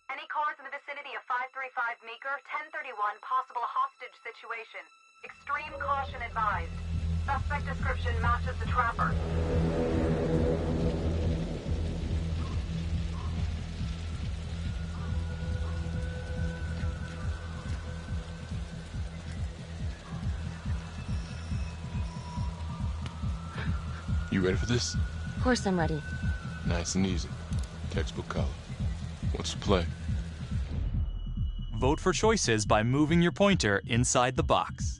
Any cars in the vicinity of 535 Meeker, 1031, possible hostage situation. Extreme caution advised. Suspect description matches the trapper. You ready for this? Of course I'm ready. Nice and easy. Textbook color. What's the play? Vote for choices by moving your pointer inside the box.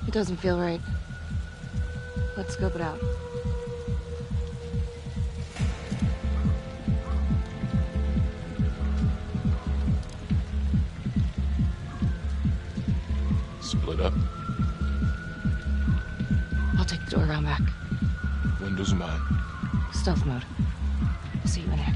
It doesn't feel right. Let's scope it out. Split up. I'll take the door around back. Windows mine. Stealth mode. I'll see you in there.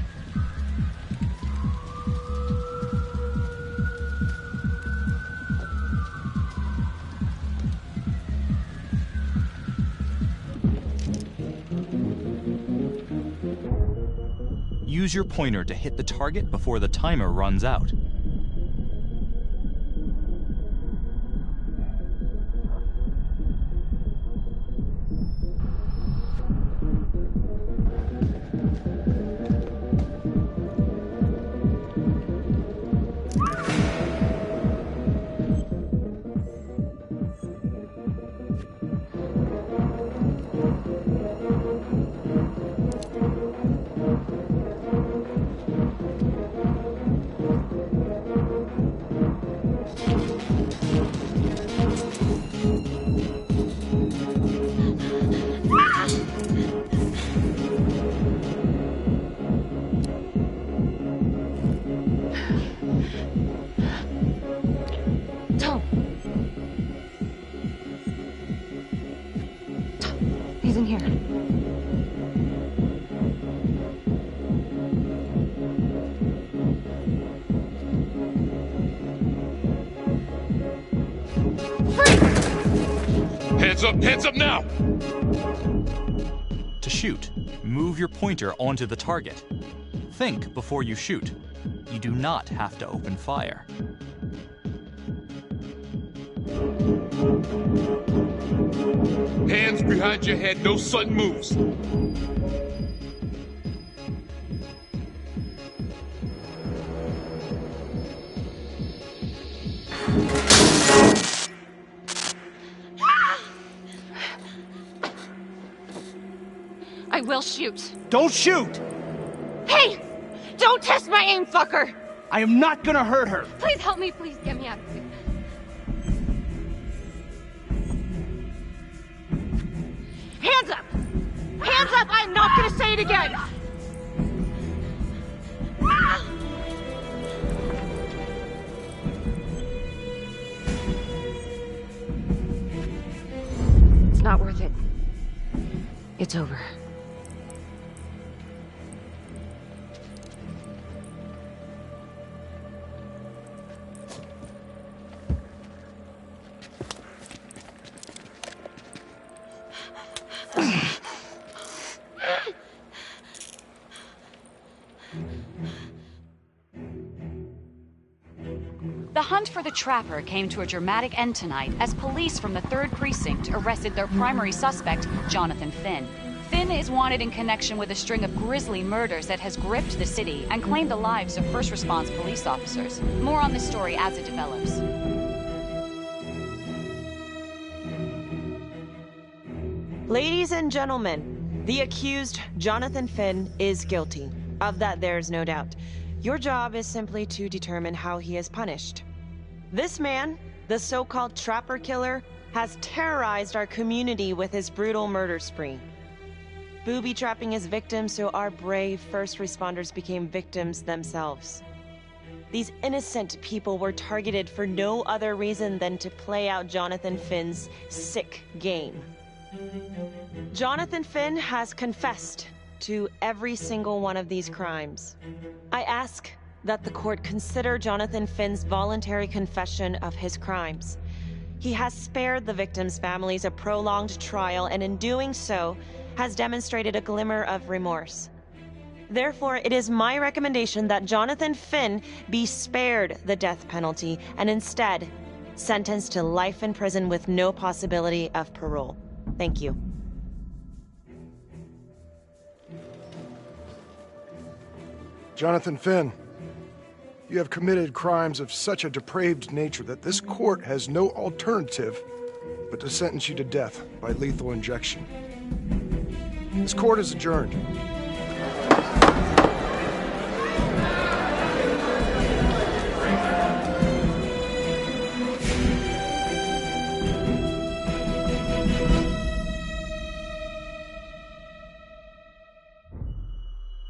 Use your pointer to hit the target before the timer runs out. He's in here. Hands up now! To shoot, move your pointer onto the target. Think before you shoot. You do not have to open fire. Hands behind your head, no sudden moves. I will shoot. Don't shoot! Hey! Don't test my aim, fucker! I am not gonna hurt her. Please help me, please get me out of here. Hands up! Hands up! I'm not gonna say it again! It's not worth it. It's over. The hunt for the Trapper came to a dramatic end tonight as police from the 3rd Precinct arrested their primary suspect, Jonathan Finn. Finn is wanted in connection with a string of grisly murders that has gripped the city and claimed the lives of first response police officers. More on this story as it develops. Ladies and gentlemen, the accused, Jonathan Finn, is guilty. Of that, there's no doubt. Your job is simply to determine how he is punished. This man, the so-called Trapper Killer, has terrorized our community with his brutal murder spree. Booby-trapping his victims so our brave first responders became victims themselves. These innocent people were targeted for no other reason than to play out Jonathan Finn's sick game. Jonathan Finn has confessed to every single one of these crimes. I ask that the court consider Jonathan Finn's voluntary confession of his crimes. He has spared the victims' families a prolonged trial, and in doing so, has demonstrated a glimmer of remorse. Therefore, it is my recommendation that Jonathan Finn be spared the death penalty and instead sentenced to life in prison with no possibility of parole. Thank you. Jonathan Finn, you have committed crimes of such a depraved nature that this court has no alternative but to sentence you to death by lethal injection. This court is adjourned.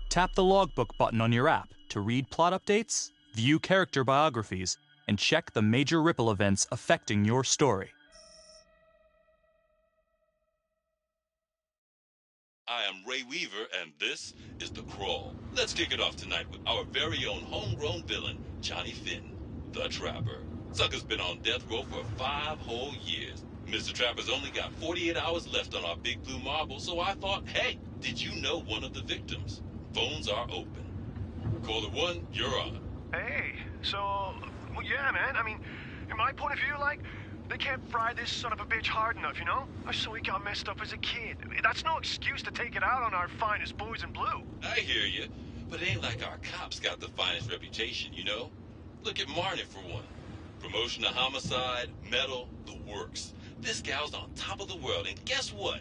Tap the logbook button on your app to read plot updates, view character biographies, and check the major ripple events affecting your story. I am Ray Weaver, and this is The Crawl. Let's kick it off tonight with our very own homegrown villain, Johnny Finn, the Trapper. Sucker's been on death row for 5 whole years. Mr. Trapper's only got 48 hours left on our big blue marble, so I thought, hey, did you know one of the victims? Phones are open. Caller 1, you're on. Hey, so, well, yeah, man, I mean, in my point of view, like, they can't fry this son of a bitch hard enough, you know? So he got messed up as a kid. That's no excuse to take it out on our finest boys in blue. I hear you, but it ain't like our cops got the finest reputation, you know? Look at Marnie for one. Promotion to homicide, medal, the works. This gal's on top of the world, and guess what?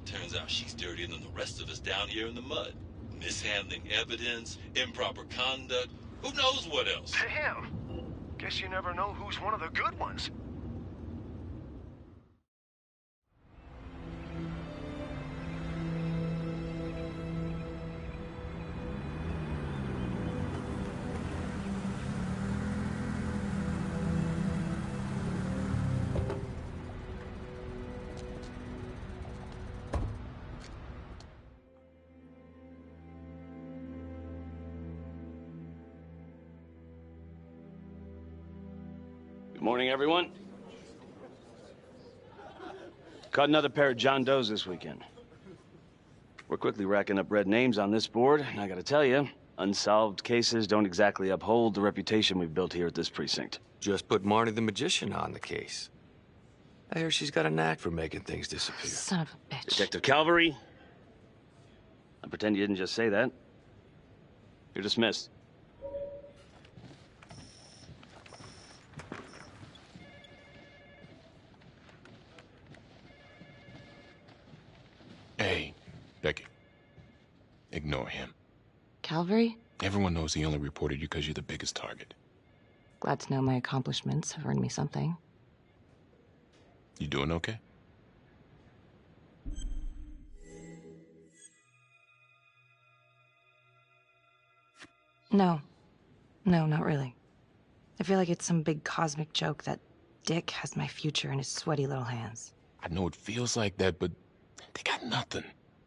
Turns out she's dirtier than the rest of us down here in the mud. Mishandling evidence, improper conduct, who knows what else? Damn. Guess you never know who's one of the good ones. Morning, everyone. Caught another pair of John Does this weekend. We're quickly racking up red names on this board, and I gotta tell you, unsolved cases don't exactly uphold the reputation we've built here at this precinct. Just put Marnie the Magician on the case. I hear she's got a knack for making things disappear. Son of a bitch. Detective Calvary, I pretend you didn't just say that. You're dismissed. Hey, Becky. Ignore him. Calvary? Everyone knows he only reported you because you're the biggest target. Glad to know my accomplishments have earned me something. You doing okay? No. No, not really. I feel like it's some big cosmic joke that Dick has my future in his sweaty little hands. I know it feels like that, but they got nothing.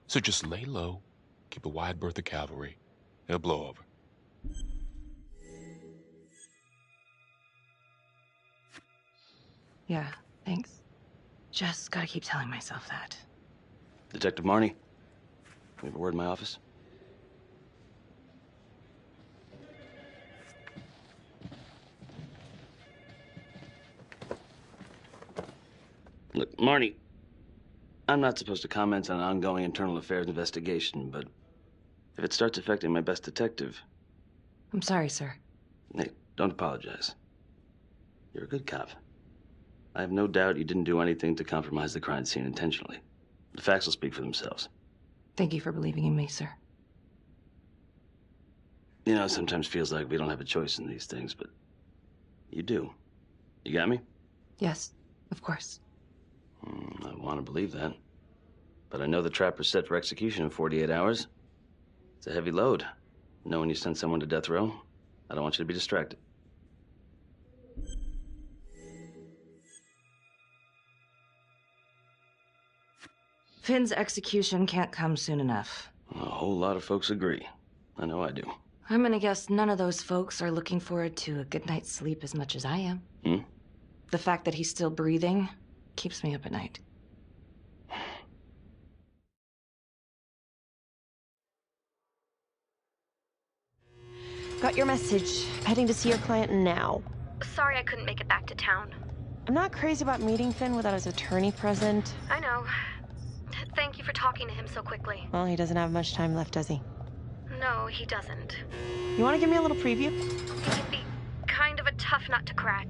So just lay low, keep a wide berth of cavalry. It'll blow over. Yeah, thanks. Just gotta keep telling myself that. Detective Marnie, we have a word in my office. Look, Marnie, I'm not supposed to comment on an ongoing internal affairs investigation, but if it starts affecting my best detective... I'm sorry, sir. Hey, don't apologize. You're a good cop. I have no doubt you didn't do anything to compromise the crime scene intentionally. The facts will speak for themselves. Thank you for believing in me, sir. You know, it sometimes feels like we don't have a choice in these things, but you do. You got me? Yes, of course. I want to believe that. But I know the trapper's set for execution in 48 hours. It's a heavy load. Knowing you send someone to death row, I don't want you to be distracted. Finn's execution can't come soon enough. A whole lot of folks agree. I know I do. I'm gonna guess none of those folks are looking forward to a good night's sleep as much as I am. The fact that he's still breathing keeps me up at night. Got your message. Heading to see your client now. Sorry I couldn't make it back to town. I'm not crazy about meeting Finn without his attorney present. I know. Thank you for talking to him so quickly. Well, he doesn't have much time left, does he? No, he doesn't. You want to give me a little preview? It can be kind of a tough nut to crack.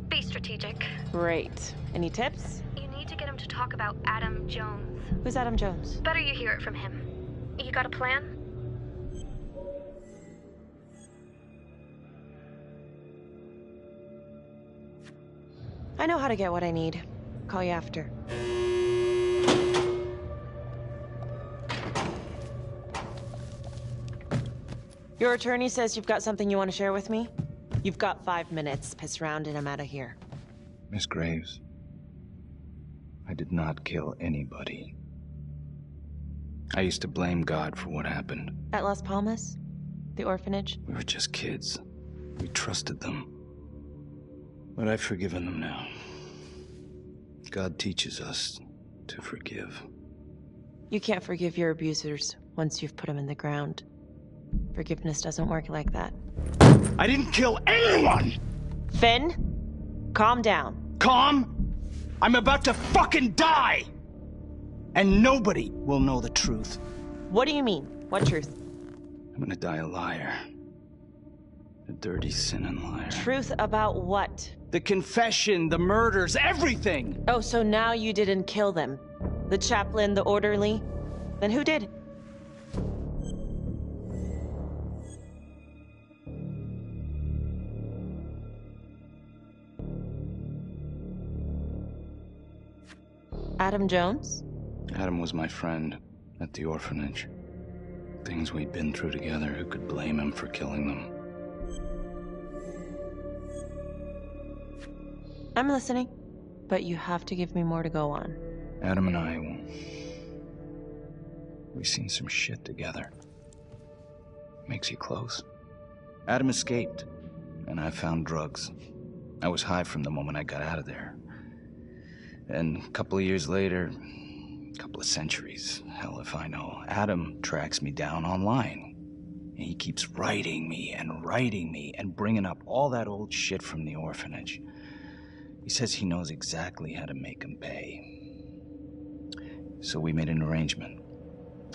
Be strategic. Great. Any tips? You need to get him to talk about Adam Jones. Who's Adam Jones? Better you hear it from him. You got a plan? I know how to get what I need. Call you after. Your attorney says you've got something you want to share with me? You've got 5 minutes. Piss around and I'm out of here. Miss Graves, I did not kill anybody. I used to blame God for what happened. At Las Palmas? The orphanage? We were just kids. We trusted them. But I've forgiven them now. God teaches us to forgive. You can't forgive your abusers once you've put them in the ground. Forgiveness doesn't work like that. I didn't kill anyone! Finn, calm down. Calm? I'm about to fucking die! And nobody will know the truth. What do you mean? What truth? I'm gonna die a liar. A dirty, sinning liar. Truth about what? The confession, the murders, everything! Oh, so now you didn't kill them? The chaplain, the orderly? Then who did? Adam Jones? Adam was my friend at the orphanage. Things we'd been through together, who could blame him for killing them? I'm listening, but you have to give me more to go on. Adam and I, we've seen some shit together. Makes you close. Adam escaped, and I found drugs. I was high from the moment I got out of there. And a couple of years later, a couple of centuries, hell if I know, Adam tracks me down online. And he keeps writing me and bringing up all that old shit from the orphanage. He says he knows exactly how to make him pay. So we made an arrangement.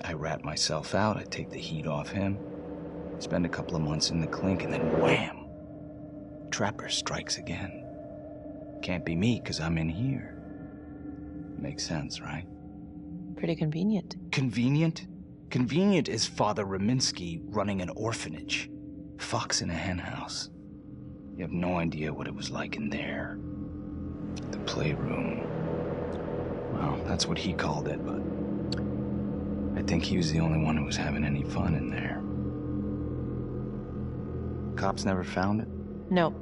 I rat myself out, I take the heat off him, spend a couple of months in the clink, and then wham! Trapper strikes again. Can't be me, 'cause I'm in here. Makes sense, right? Pretty convenient. Convenient? Convenient is Father Raminsky running an orphanage. Fox in a hen house. You have no idea what it was like in there. The playroom. Well, that's what he called it, but I think he was the only one who was having any fun in there. Cops never found it? No.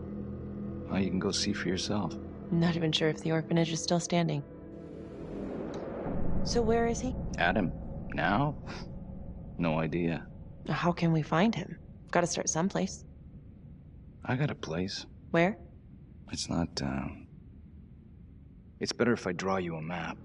Well, you can go see for yourself. I'm not even sure if the orphanage is still standing. So where is he? Adam? Now? No idea. How can we find him? Gotta start someplace. I got a place. Where? It's not, It's better if I draw you a map.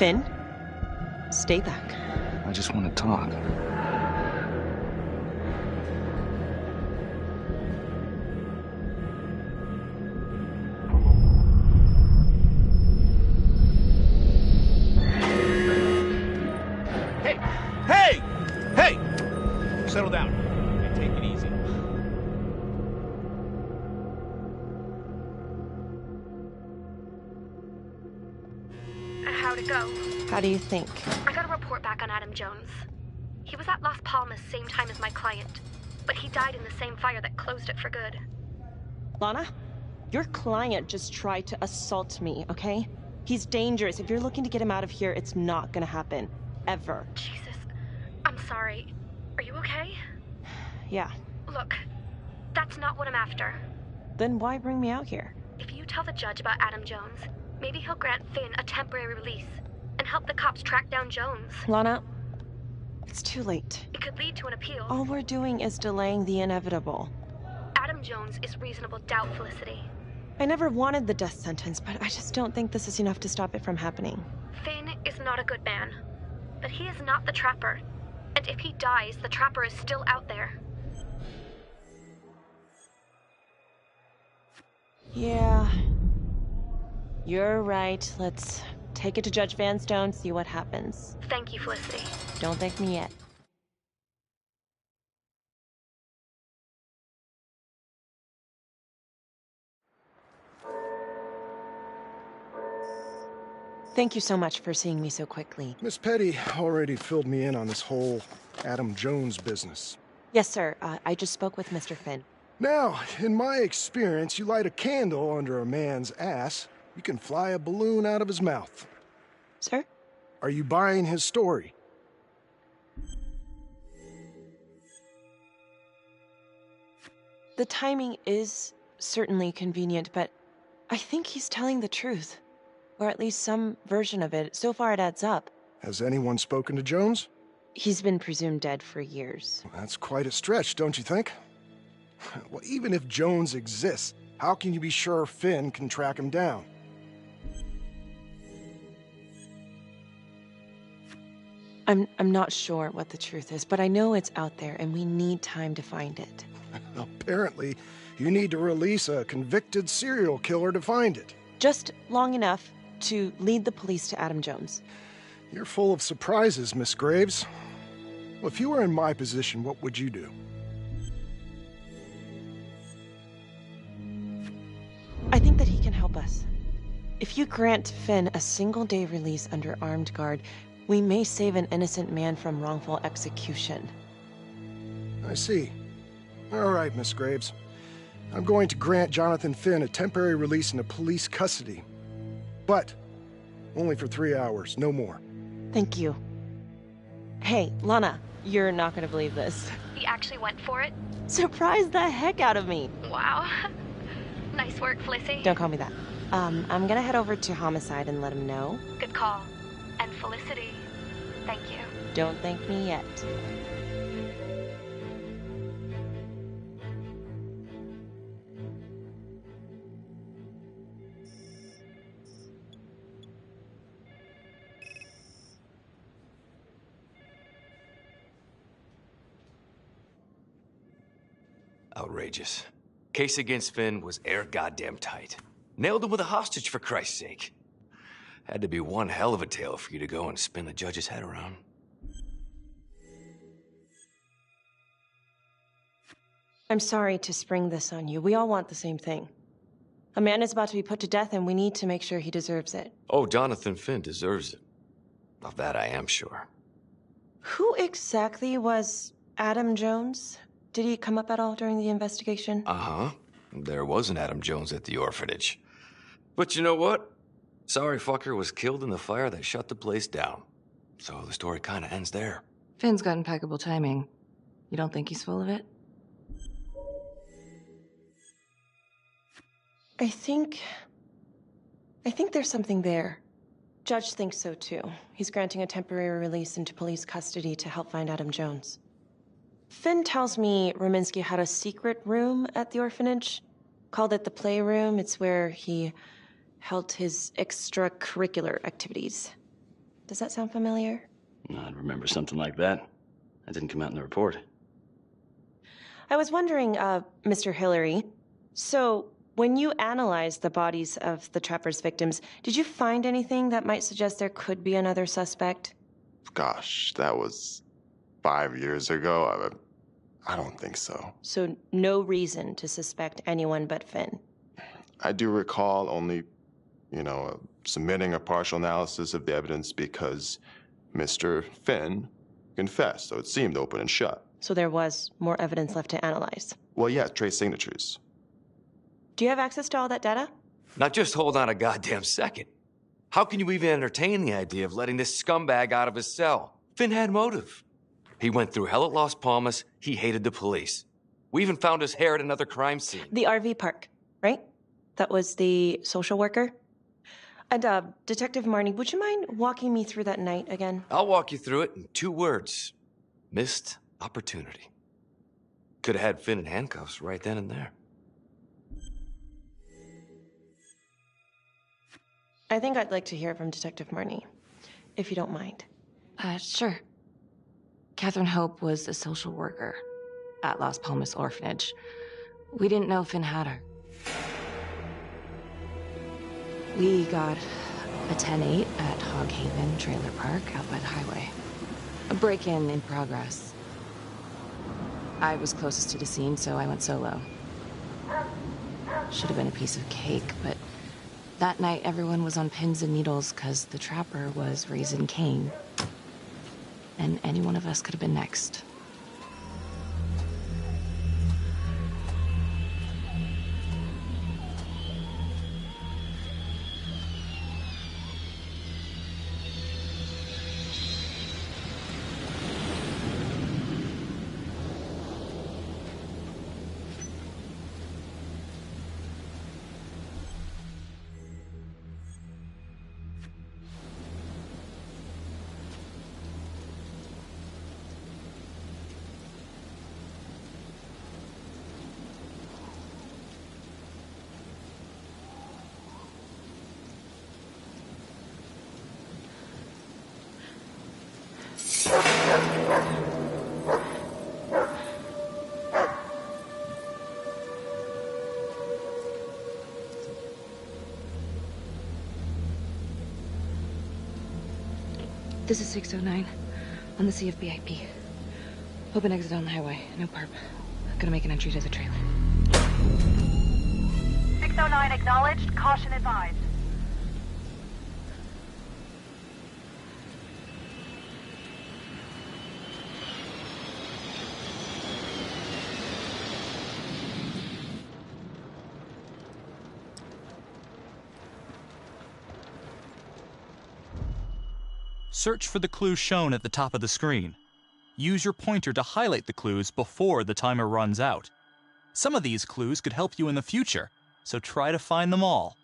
Finn, stay back. I just want to talk. Hey! Settle down and take it easy. How'd it go? How do you think? I got a report back on Adam Jones. He was at Las Palmas same time as my client, but he died in the same fire that closed it for good. Lana, your client just tried to assault me, okay? He's dangerous. If you're looking to get him out of here, it's not gonna happen. Ever. Jesus. I'm sorry. Are you okay? Yeah. Look, that's not what I'm after. Then why bring me out here? If you tell the judge about Adam Jones, maybe he'll grant Finn a temporary release and help the cops track down Jones. Lana, it's too late. It could lead to an appeal. All we're doing is delaying the inevitable. Adam Jones is reasonable doubt, Felicity. I never wanted the death sentence, but I just don't think this is enough to stop it from happening. Finn is not a good man, but he is not the Trapper. And if he dies, the Trapper is still out there. Yeah. You're right. Let's take it to Judge Vanstone, see what happens. Thank you, Felicity. Don't thank me yet. Thank you so much for seeing me so quickly. Miss Petty already filled me in on this whole Adam Jones business. Yes, sir. I just spoke with Mr. Finn. Now, in my experience, you light a candle under a man's ass, you can fly a balloon out of his mouth. Sir? Are you buying his story? The timing is certainly convenient, but I think he's telling the truth. Or at least some version of it. So far it adds up. Has anyone spoken to Jones? He's been presumed dead for years. That's quite a stretch, don't you think? Well, even if Jones exists, how can you be sure Finn can track him down? I'm not sure what the truth is, but I know it's out there and we need time to find it. Apparently, you need to release a convicted serial killer to find it. Just long enough to lead the police to Adam Jones. You're full of surprises, Miss Graves. Well, if you were in my position, what would you do? I think that he can help us. If you grant Finn a single-day release under armed guard, we may save an innocent man from wrongful execution. I see. All right, Miss Graves. I'm going to grant Jonathan Finn a temporary release into police custody. But only for 3 hours, no more. Thank you. Hey, Lana, you're not gonna believe this. He actually went for it? Surprised the heck out of me. Wow. Nice work, Felicity. Don't call me that. I'm gonna head over to Homicide and let him know. Good call. And Felicity, thank you. Don't thank me yet. Outrageous. Case against Finn was air goddamn tight. Nailed him with a hostage, for Christ's sake. Had to be one hell of a tale for you to go and spin the judge's head around. I'm sorry to spring this on you. We all want the same thing. A man is about to be put to death, and we need to make sure he deserves it. Oh, Jonathan Finn deserves it. Of that I am sure. Who exactly was Adam Jones? Did he come up at all during the investigation? Uh-huh. There was an Adam Jones at the orphanage. But you know what? Sorry fucker was killed in the fire that shut the place down. So the story kind of ends there. Finn's got impeccable timing. You don't think he's full of it? I think there's something there. Judge thinks so too. He's granting a temporary release into police custody to help find Adam Jones. Finn tells me Rominsky had a secret room at the orphanage. Called it the Playroom. It's where he held his extracurricular activities. Does that sound familiar? I'd remember something like that. That didn't come out in the report. I was wondering, Mr. Hillary, so when you analyzed the bodies of the Trapper's victims, did you find anything that might suggest there could be another suspect? Gosh, that was 5 years ago. I don't think so. So no reason to suspect anyone but Finn? I do recall only, submitting a partial analysis of the evidence because Mr. Finn confessed, so it seemed open and shut. So there was more evidence left to analyze? Well, yeah, trace signatures. Do you have access to all that data? Now just hold on a goddamn second. How can you even entertain the idea of letting this scumbag out of his cell? Finn had motive. He went through hell at Las Palmas. He hated the police. We even found his hair at another crime scene. The RV park, right? That was the social worker? And, Detective Marnie, would you mind walking me through that night again? I'll walk you through it in 2 words. Missed opportunity. Could have had Finn in handcuffs right then and there. I think I'd like to hear from Detective Marnie, if you don't mind. Sure. Catherine Hope was a social worker at Las Palmas Orphanage. We didn't know Finn had her. We got a 10-8 at Hog Haven Trailer Park out by the highway. A break-in in progress. I was closest to the scene, so I went solo. Should have been a piece of cake, but that night everyone was on pins and needles because the Trapper was raising Cain. And any one of us could have been next. This is 609 on the CFBIP. Open exit on the highway. No perp. Gonna make an entry to the trailer. 609 acknowledged. Caution advised. Search for the clues shown at the top of the screen. Use your pointer to highlight the clues before the timer runs out. Some of these clues could help you in the future, so try to find them all.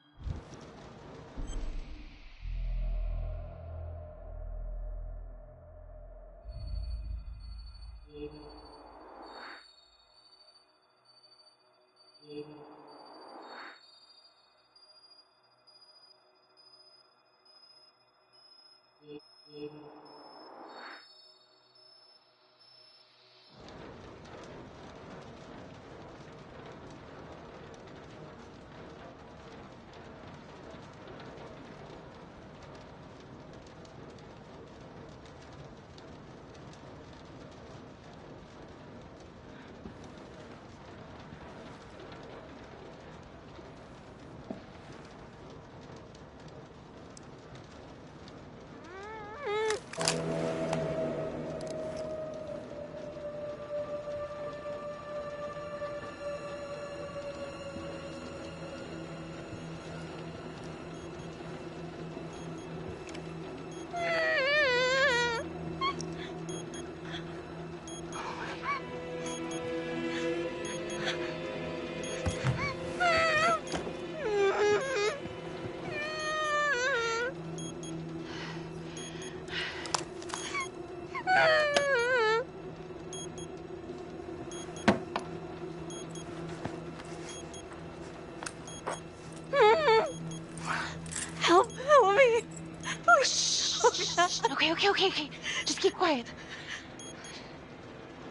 Okay. Just keep quiet.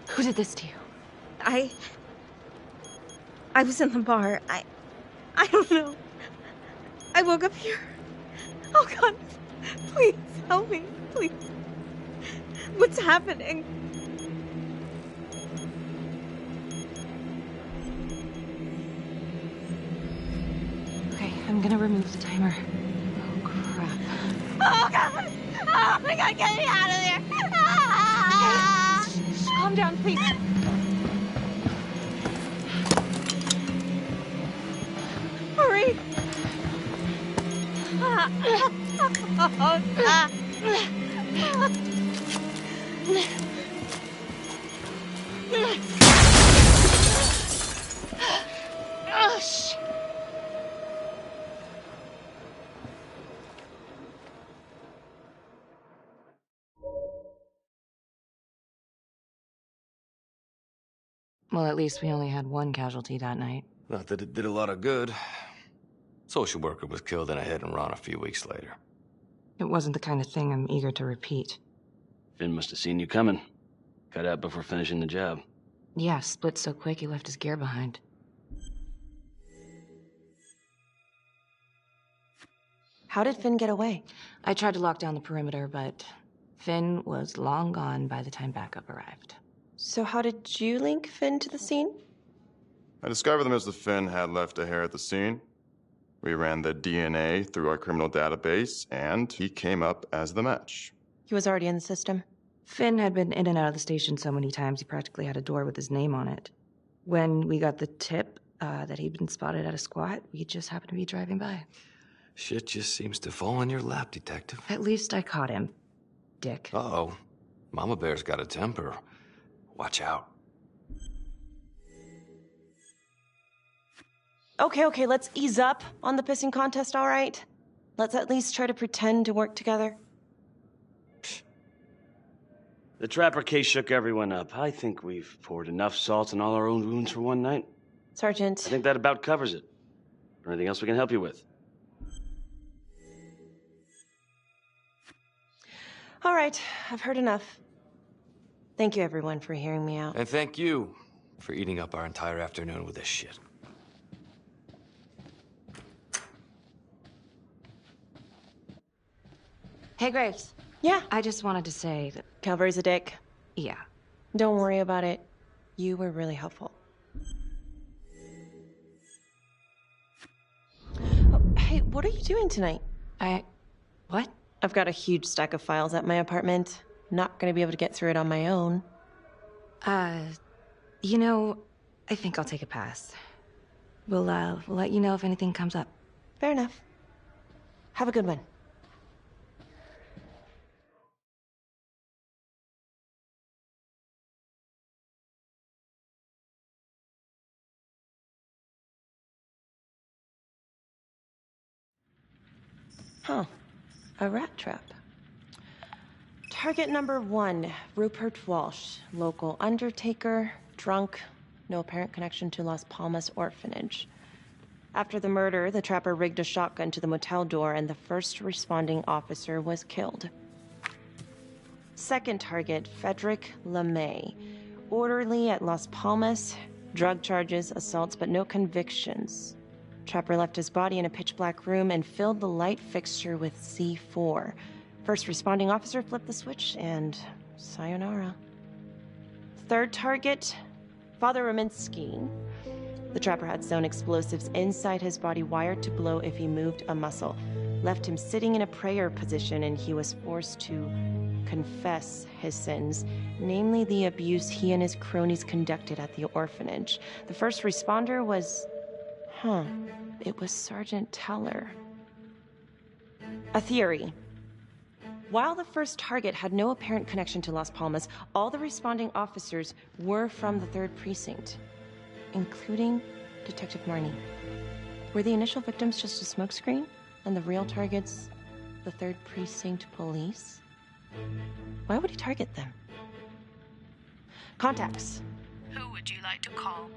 Who did this to you? I was in the bar. I don't know. I woke up here. Oh, God. Please, help me. Please. What's happening? Okay, I'm gonna remove the timer. Oh, crap. Oh, God! Oh, my God, get me out of there! Ah! Okay. Shh, calm down, please. Hurry! Oh, shh. Well, at least we only had one casualty that night. Not that it did a lot of good. Social worker was killed in a hit and run a few weeks later. It wasn't the kind of thing I'm eager to repeat. Finn must have seen you coming. Cut out before finishing the job. Yeah, split so quick he left his gear behind. How did Finn get away? I tried to lock down the perimeter, but Finn was long gone by the time backup arrived. So how did you link Finn to the scene? I discovered them as the Finn had left a hair at the scene. We ran the DNA through our criminal database, and he came up as the match. He was already in the system. Finn had been in and out of the station so many times he practically had a door with his name on it. When we got the tip that he'd been spotted at a squat, we just happened to be driving by. Shit just seems to fall in your lap, Detective. At least I caught him, dick. Uh-oh. Mama Bear's got a temper. Watch out. Okay, let's ease up on the pissing contest, all right? Let's at least try to pretend to work together. The Trapper case shook everyone up. I think we've poured enough salt in all our own wounds for one night. Sergeant. I think that about covers it. Or anything else we can help you with? All right, I've heard enough. Thank you, everyone, for hearing me out. And thank you for eating up our entire afternoon with this shit. Hey, Graves. Yeah? I just wanted to say that... Calvary's a dick. Yeah. Don't worry about it. You were really helpful. Oh, hey, what are you doing tonight? What? I've got a huge stack of files at my apartment. Not gonna be able to get through it on my own. You know, I think I'll take a pass. We'll let you know if anything comes up. Fair enough. Have a good one. Huh. A rat trap. Target number 1, Rupert Walsh, local undertaker, drunk, no apparent connection to Las Palmas orphanage. After the murder, the trapper rigged a shotgun to the motel door and the first responding officer was killed. Second target, Frederick LeMay, orderly at Las Palmas, drug charges, assaults, but no convictions. Trapper left his body in a pitch-black room and filled the light fixture with C4. First responding officer flipped the switch, and sayonara. Third target, Father Rominsky. The trapper had sewn explosives inside his body, wired to blow if he moved a muscle. Left him sitting in a prayer position, and he was forced to confess his sins, namely the abuse he and his cronies conducted at the orphanage. The first responder was... it was Sergeant Teller. A theory. While the first target had no apparent connection to Las Palmas, all the responding officers were from the 3rd Precinct, including Detective Marnie. Were the initial victims just a smokescreen, and the real targets the 3rd Precinct police? Why would he target them? Contacts. Who would you like to call?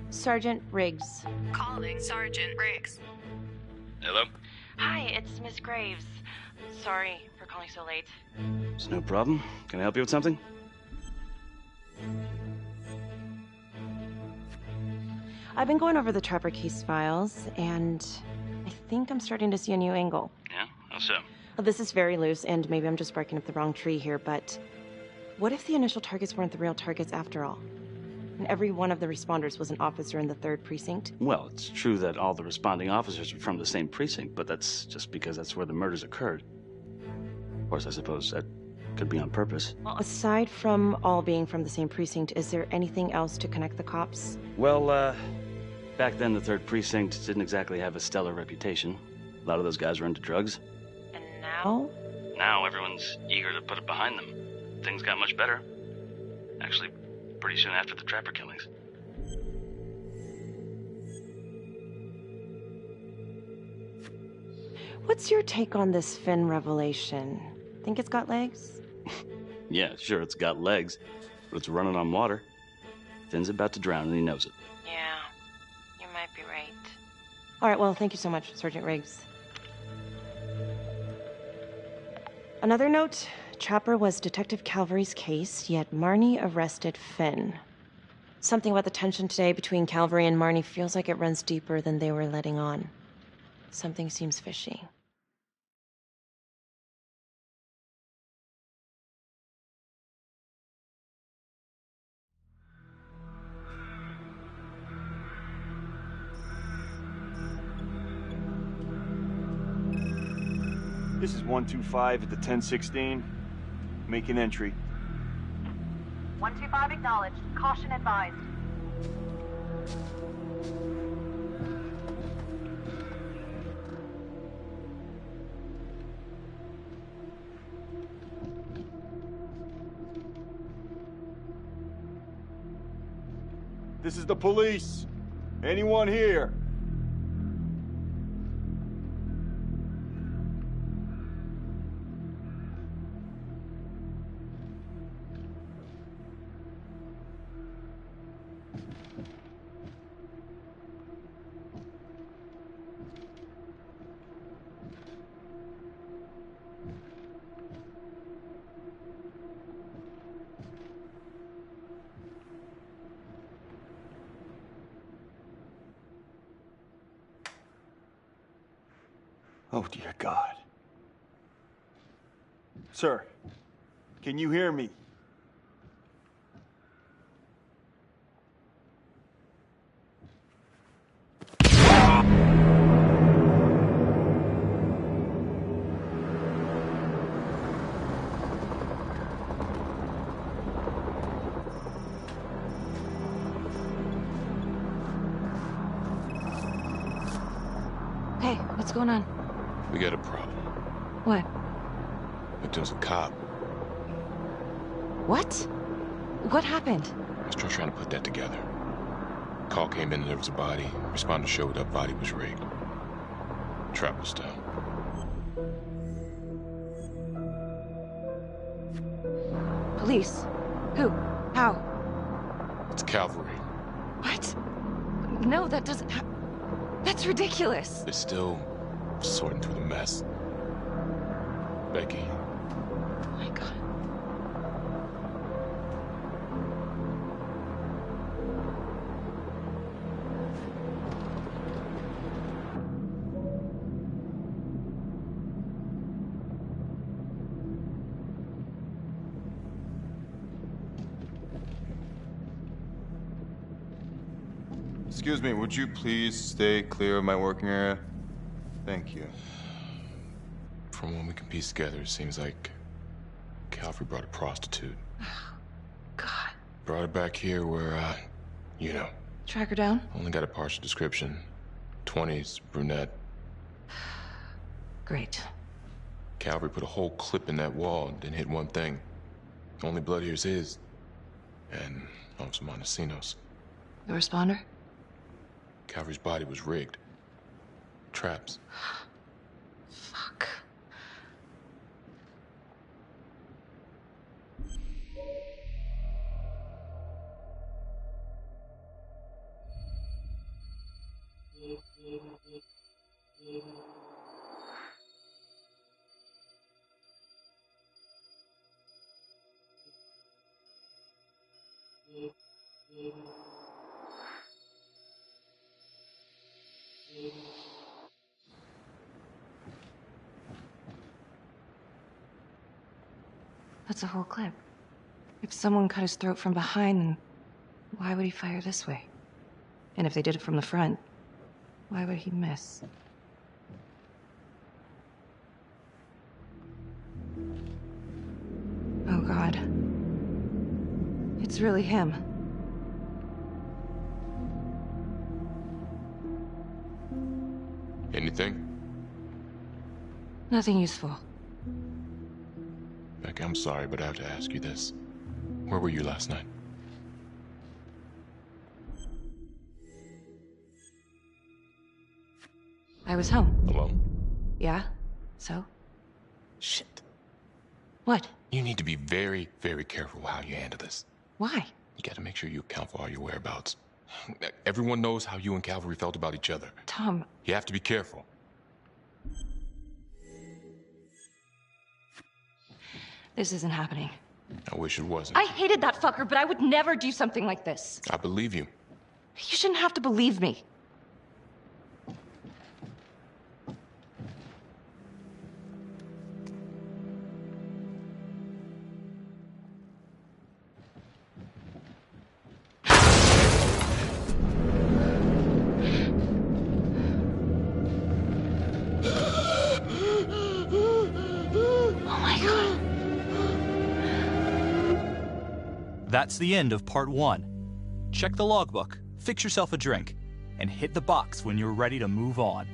Sergeant Riggs. Calling Sergeant Riggs. Hello? Hi, it's Miss Graves. Sorry for calling so late. It's no problem. Can I help you with something? I've been going over the Trapper case files, and I think I'm starting to see a new angle. Yeah? How so? Well, this is very loose, and maybe I'm just barking up the wrong tree here, but what if the initial targets weren't the real targets after all? And every one of the responders was an officer in the 3rd Precinct? Well, it's true that all the responding officers are from the same precinct, but that's just because that's where the murders occurred. Of course, I suppose that could be on purpose. Well, aside from all being from the same precinct, is there anything else to connect the cops? Well, back then the 3rd Precinct didn't exactly have a stellar reputation. A lot of those guys were into drugs. And now? Now everyone's eager to put it behind them. Things got much better. Actually, pretty soon after the Trapper killings. What's your take on this Finn revelation? Think it's got legs? Yeah, sure, it's got legs, but it's running on water. Finn's about to drown and he knows it. Yeah, you might be right. All right, well, thank you so much, Sergeant Riggs. Another note, Trapper was Detective Calvary's case, yet Marnie arrested Finn. Something about the tension today between Calvary and Marnie feels like it runs deeper than they were letting on. Something seems fishy. This is 125 at the 1016. Make an entry. 125 acknowledged. Caution advised. This is the police. Anyone here? Oh, dear God. Sir, can you hear me? Hey, what's going on? We got a problem. What? Victim's a cop. What? What happened? I was trying to put that together. Call came in and there was a body. Responder showed up, body was rigged. Trap was down. Police? Who? How? It's Calvary. What? No, that doesn't That's ridiculous. They're still sorting through the mess. Becky. Oh my God. Excuse me, would you please stay clear of my working area? Thank you. From what we can piece together, it seems like Calvary brought a prostitute. God. Brought her back here where, you know. Track her down? Only got a partial description. 20s, brunette. Great. Calvary put a whole clip in that wall, didn't hit one thing. Only blood here's his. And Officer Montesinos. The responder? Calvary's body was rigged. Traps. Fuck. That's a whole clip. If someone cut his throat from behind, then why would he fire this way? And if they did it from the front, why would he miss? Oh, God. It's really him. Anything? Nothing useful. Becky, I'm sorry, but I have to ask you this. Where were you last night? I was home. Alone? Yeah? So? Shit. What? You need to be very, very careful how you handle this. Why? You gotta make sure you account for all your whereabouts. Everyone knows how you and Calvary felt about each other. Tom. You have to be careful. This isn't happening. I wish it wasn't. I hated that fucker, but I would never do something like this. I believe you. You shouldn't have to believe me. That's the end of part 1. Check the logbook, fix yourself a drink, and hit the box when you're ready to move on.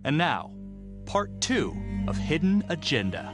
And now, part 2 of Hidden Agenda.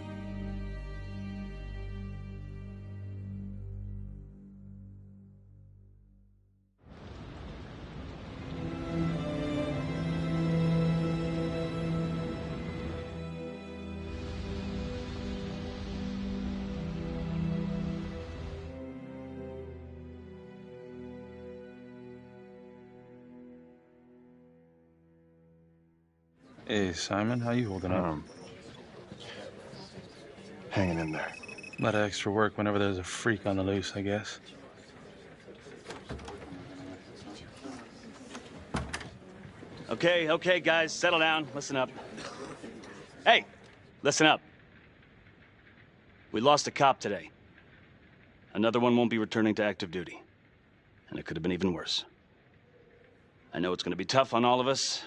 Hey, Simon, how you holding up? Hanging in there. A lot of extra work whenever there's a freak on the loose, I guess. Okay, guys, settle down. Listen up. Hey, listen up. We lost a cop today. Another one won't be returning to active duty. And it could have been even worse. I know it's going to be tough on all of us.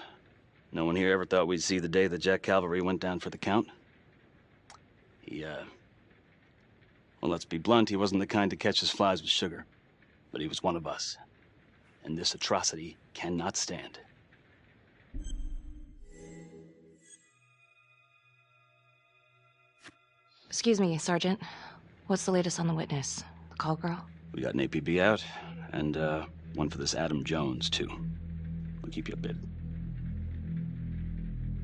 No one here ever thought we'd see the day that Jack Calvary went down for the count. Well, let's be blunt, he wasn't the kind to catch his flies with sugar. But he was one of us. And this atrocity cannot stand. Excuse me, Sergeant. What's the latest on the witness? The call girl? We got an APB out, and one for this Adam Jones, too. We'll keep you updated.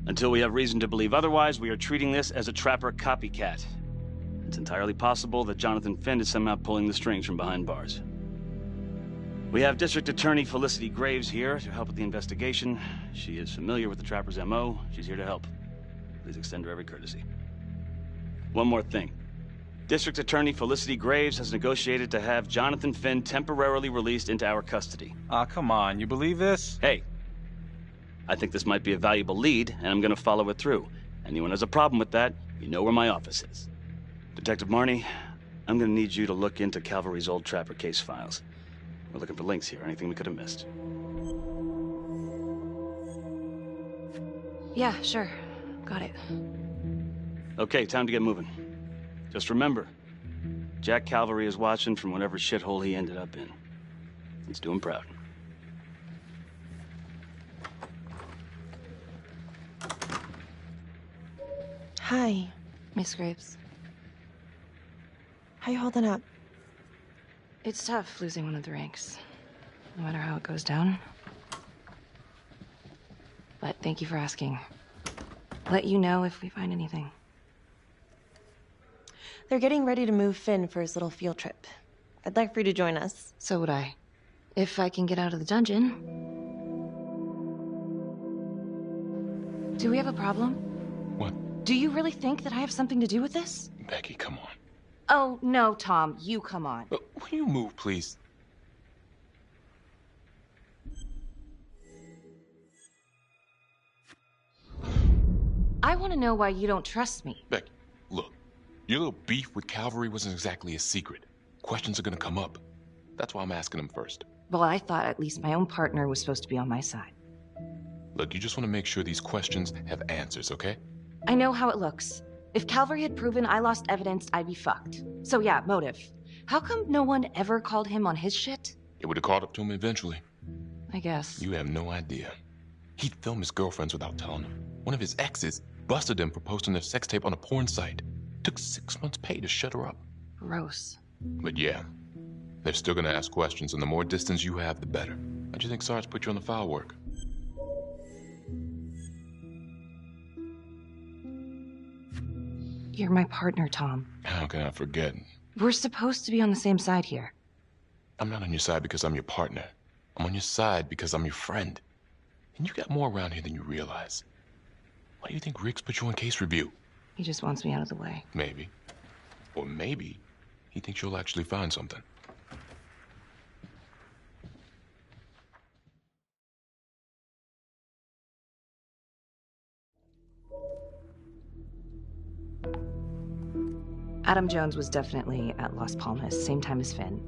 Until we have reason to believe otherwise, we are treating this as a Trapper copycat. It's entirely possible that Jonathan Finn is somehow pulling the strings from behind bars. We have District Attorney Felicity Graves here to help with the investigation. She is familiar with the Trapper's MO. She's here to help. Please extend her every courtesy. One more thing. District Attorney Felicity Graves has negotiated to have Jonathan Finn temporarily released into our custody. Ah, come on. You believe this? Hey, I think this might be a valuable lead, and I'm going to follow it through. Anyone has a problem with that, you know where my office is. Detective Marney, I'm gonna need you to look into Calvary's old Trapper case files. We're looking for links here, anything we could have missed. Yeah, sure. Got it. Okay, time to get moving. Just remember, Jack Calvary is watching from whatever shithole he ended up in. Let's do him proud. Hi. Miss Graves. How you holding up? It's tough losing one of the ranks, no matter how it goes down. But thank you for asking. Let you know if we find anything. They're getting ready to move Finn for his little field trip. I'd like for you to join us. So would I. If I can get out of the dungeon. Do we have a problem? What? Do you really think that I have something to do with this? Becky, come on. Oh, no, Tom. You come on. Will you move, please? I want to know why you don't trust me. Becky, look. Your little beef with Calvary wasn't exactly a secret. Questions are gonna come up. That's why I'm asking them first. Well, I thought at least my own partner was supposed to be on my side. Look, you just want to make sure these questions have answers, okay? I know how it looks. If Calvary had proven I lost evidence, I'd be fucked. So yeah, motive. How come no one ever called him on his shit? It would have caught up to him eventually. I guess. You have no idea. He'd film his girlfriends without telling them. One of his exes busted them for posting their sex tape on a porn site. Took 6 months' pay to shut her up. Gross. But yeah, they're still gonna ask questions, and the more distance you have, the better. How'd you think Sarge put you on the file work? You're my partner, Tom. How can I forget? We're supposed to be on the same side here. I'm not on your side because I'm your partner. I'm on your side because I'm your friend. And you got more around here than you realize. Why do you think Riggs put you on case review? He just wants me out of the way. Maybe. Or maybe he thinks you'll actually find something. Adam Jones was definitely at Las Palmas, same time as Finn.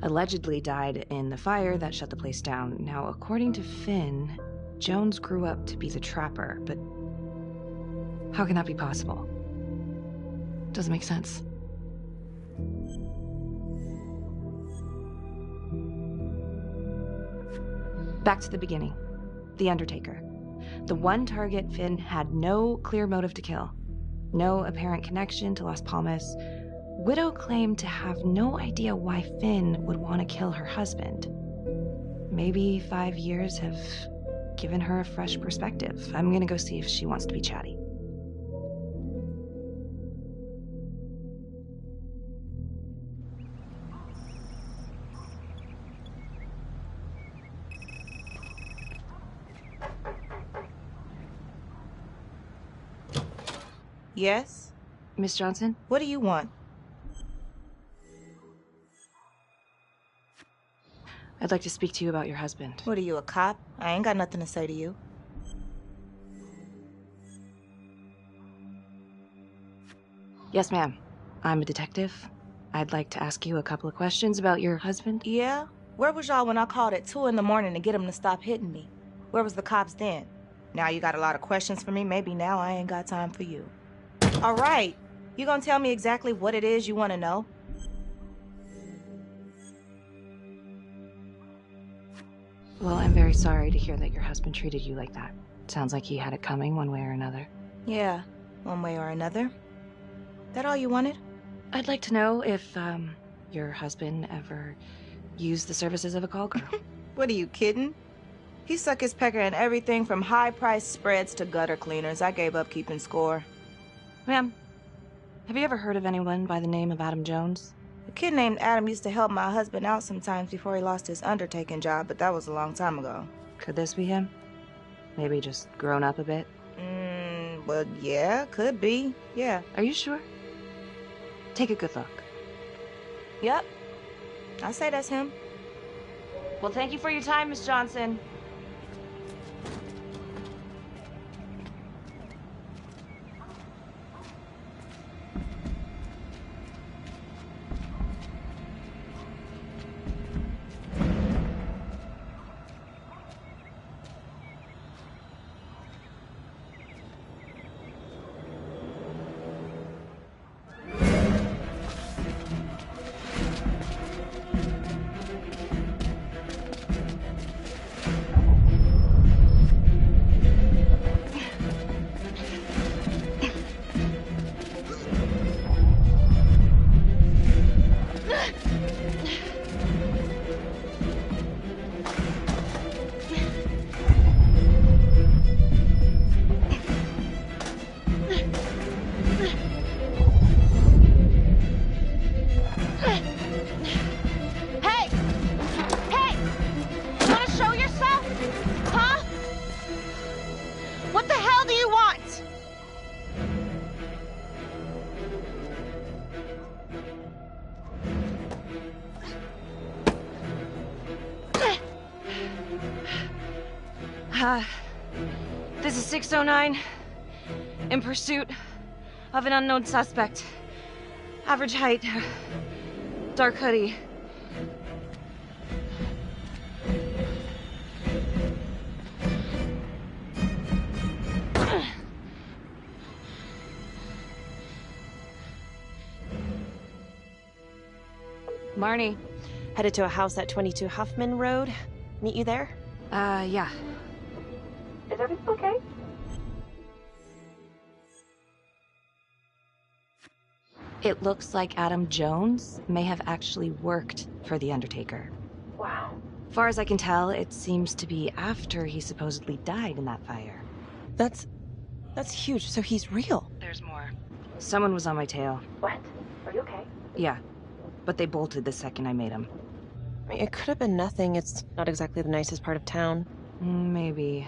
Allegedly died in the fire that shut the place down. Now, according to Finn, Jones grew up to be the Trapper, but how can that be possible? Doesn't make sense. Back to the beginning. The Undertaker. The one target Finn had no clear motive to kill. No apparent connection to Las Palmas. Widow claimed to have no idea why Finn would want to kill her husband. Maybe 5 years have given her a fresh perspective. I'm gonna go see if she wants to be chatty. Yes? Miss Johnson? What do you want? I'd like to speak to you about your husband. What are you, a cop? I ain't got nothing to say to you. Yes, ma'am. I'm a detective. I'd like to ask you a couple of questions about your husband. Yeah? Where was y'all when I called at 2 in the morning to get him to stop hitting me? Where was the cops then? Now you got a lot of questions for me. Maybe now I ain't got time for you. All right. You gonna tell me exactly what it is you want to know? Well, I'm very sorry to hear that your husband treated you like that. Sounds like he had it coming one way or another. Yeah, one way or another. That all you wanted? I'd like to know if, your husband ever used the services of a call girl. What, are you kidding? He suck his pecker in everything from high-priced spreads to gutter cleaners. I gave up keeping score. Ma'am, have you ever heard of anyone by the name of Adam Jones? A kid named Adam used to help my husband out sometimes before he lost his undertaking job, but that was a long time ago. Could this be him? Maybe just grown up a bit? Well, yeah, could be. Yeah. Are you sure? Take a good look. Yep. I say that's him. Well, thank you for your time, Miss Johnson. This is 609. In pursuit of an unknown suspect. Average height. Dark hoodie. Marnie. Headed to a house at 22 Huffman Road. Meet you there? Yeah. Is everything okay? It looks like Adam Jones may have actually worked for the Undertaker. Wow. Far as I can tell, it seems to be after he supposedly died in that fire. That's huge. So he's real. There's more. Someone was on my tail. What? Are you okay? Yeah, but they bolted the second I made them. I mean, it could have been nothing. It's not exactly the nicest part of town. Maybe.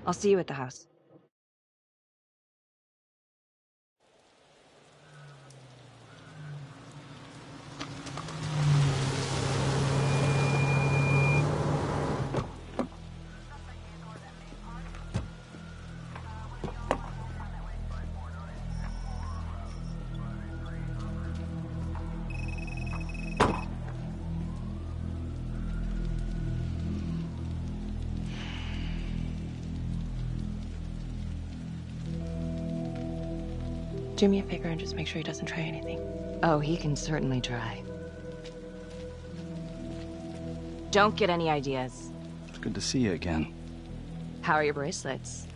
I'll see you at the house. Do me a favor and just make sure he doesn't try anything. Oh, he can certainly try. Don't get any ideas. It's good to see you again. How are your bracelets?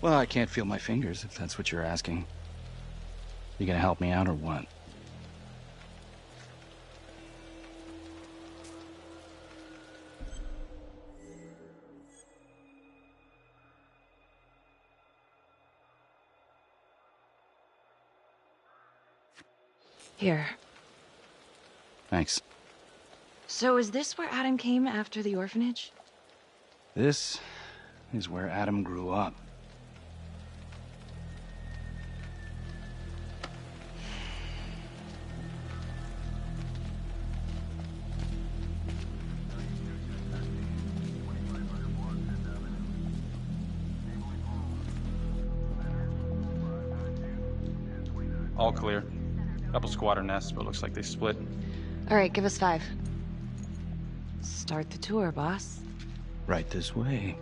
Well, I can't feel my fingers, if that's what you're asking. You gonna help me out or what? Here. Thanks. So is this where Adam came after the orphanage? This is where Adam grew up. All clear. Couple squatter nests, but looks like they split. All right, give us 5. Start the tour, boss. Right this way.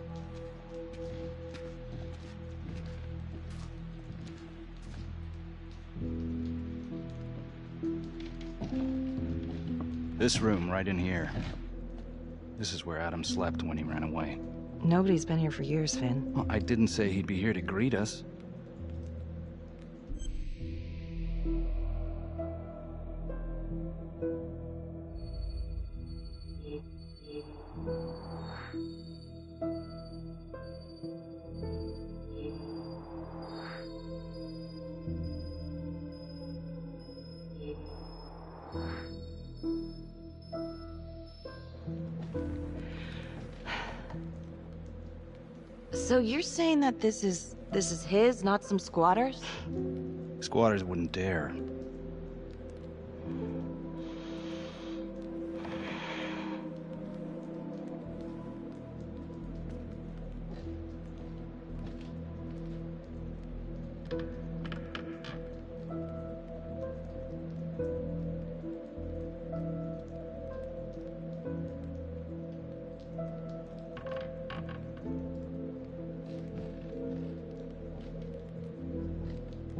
This room right in here. This is where Adam slept when he ran away. Nobody's been here for years, Finn. Well, I didn't say he'd be here to greet us. So you're saying that this is his, not some squatters? Squatters wouldn't dare.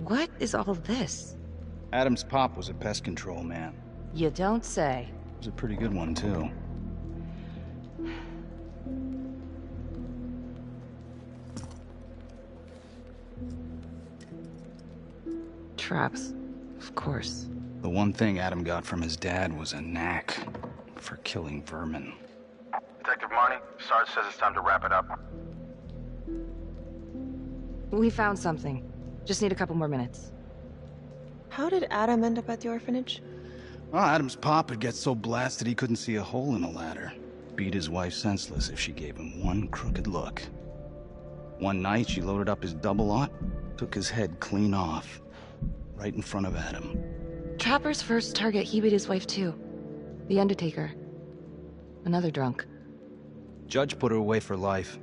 What is all this? Adam's pop was a pest control man. You don't say. He was a pretty good one, too. Traps, of course. The one thing Adam got from his dad was a knack for killing vermin. Detective Marnie, Sarge says it's time to wrap it up. We found something. Just need a couple more minutes. How did Adam end up at the orphanage? Well, Adam's pop would get so blasted he couldn't see a hole in a ladder. Beat his wife senseless if she gave him one crooked look. One night, she loaded up his double-aught, took his head clean off, right in front of Adam. Trapper's first target, he beat his wife too. The Undertaker. Another drunk. Judge put her away for life.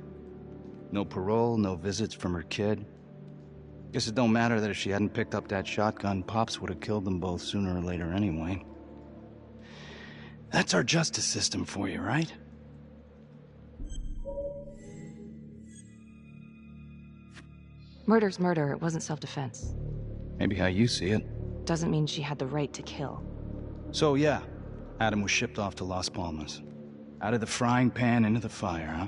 No parole, no visits from her kid. Guess it don't matter that if she hadn't picked up that shotgun, Pops would have killed them both sooner or later anyway. That's our justice system for you, right? Murder's murder. It wasn't self-defense. Maybe how you see it. Doesn't mean she had the right to kill. So yeah, Adam was shipped off to Las Palmas. Out of the frying pan into the fire, huh?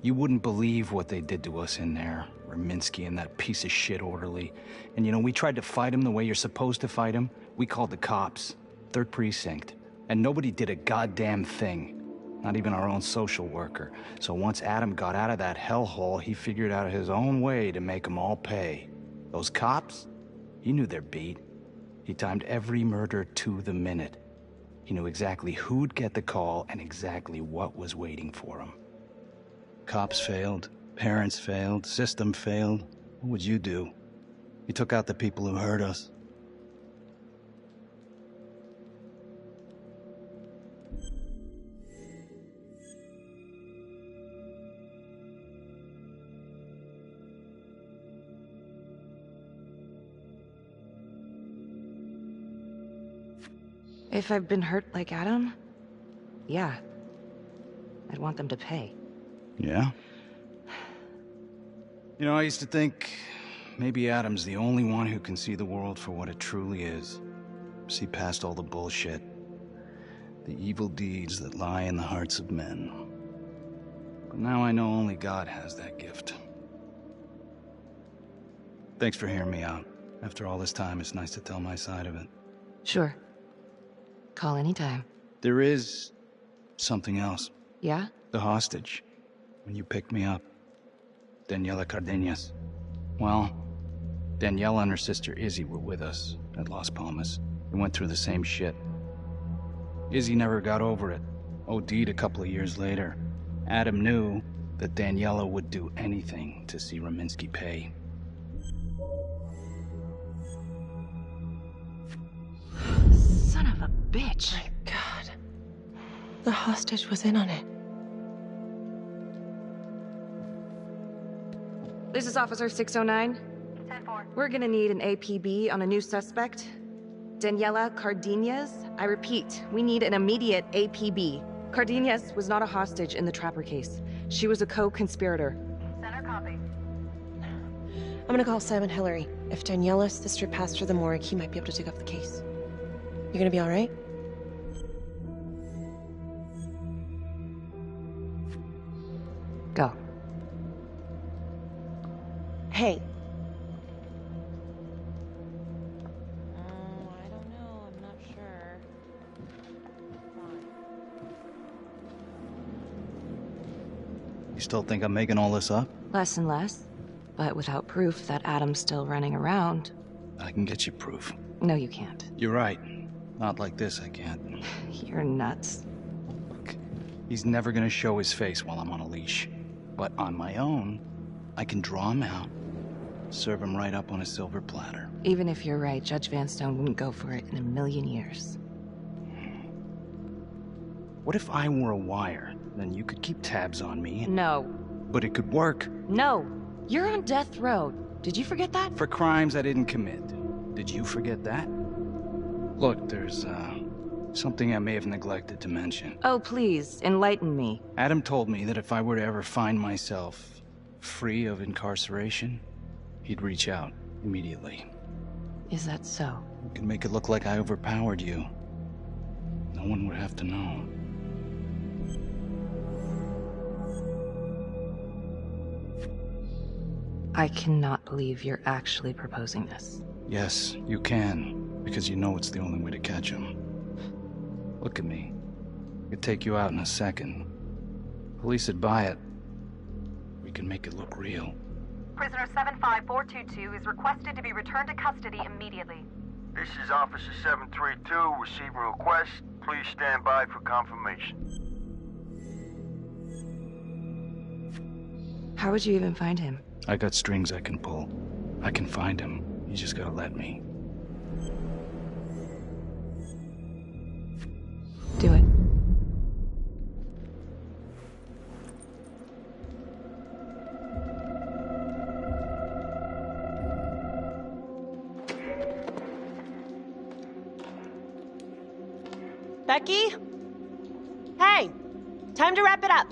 You wouldn't believe what they did to us in there. Raminsky and that piece of shit orderly. And you know, we tried to fight him the way you're supposed to fight him. We called the cops. 3rd Precinct. And nobody did a goddamn thing. Not even our own social worker. So once Adam got out of that hellhole, he figured out his own way to make them all pay. Those cops? He knew their beat. He timed every murder to the minute. He knew exactly who'd get the call and exactly what was waiting for him. Cops failed. Parents failed. System failed. What would you do? He took out the people who hurt us. If I've been hurt like Adam, yeah. I'd want them to pay. Yeah? You know, I used to think maybe Adam's the only one who can see the world for what it truly is. See past all the bullshit. The evil deeds that lie in the hearts of men. But now I know only God has that gift. Thanks for hearing me out. After all this time, it's nice to tell my side of it. Sure. Call anytime. There is something else. Yeah? The hostage. When you picked me up. Daniela Cardenas. Well, Daniela and her sister Izzy were with us at Las Palmas. We went through the same shit. Izzy never got over it. OD'd a couple of years later. Adam knew that Daniela would do anything to see Raminsky pay. Son of a bitch. My God. The hostage was in on it. This is Officer 609. 10-4. We're gonna need an APB on a new suspect. Daniela Cardenas. I repeat, we need an immediate APB. Cardenas was not a hostage in the Trapper case. She was a co-conspirator. Center copy. I'm gonna call Simon Hillary. If Daniela's sister passed through the morgue, he might be able to take up the case. You gonna be all right? Go. Hey. I don't know. I'm not sure. You still think I'm making all this up? Less and less. But without proof that Adam's still running around. I can get you proof. No, you can't. You're right. Not like this, I can't. You're nuts. Look, he's never gonna show his face while I'm on a leash. But on my own, I can draw him out, serve him right up on a silver platter. Even if you're right, Judge Vanstone wouldn't go for it in a million years. What if I were a wire? Then you could keep tabs on me. No. But it could work. No. You're on death row. Did you forget that? For crimes I didn't commit. Did you forget that? Look, there's, something I may have neglected to mention. Oh, please, enlighten me. Adam told me that if I were to ever find myself free of incarceration, he'd reach out immediately. Is that so? You could make it look like I overpowered you. No one would have to know. I cannot believe you're actually proposing this. Yes, you can, because you know it's the only way to catch him. Look at me. I could take you out in a second. Police would buy it. We can make it look real. Prisoner 75422 is requested to be returned to custody immediately. This is Officer 732 receiving request. Please stand by for confirmation. How would you even find him? I got strings I can pull. I can find him. You just gotta let me. Do it. Becky? Hey, time to wrap it up.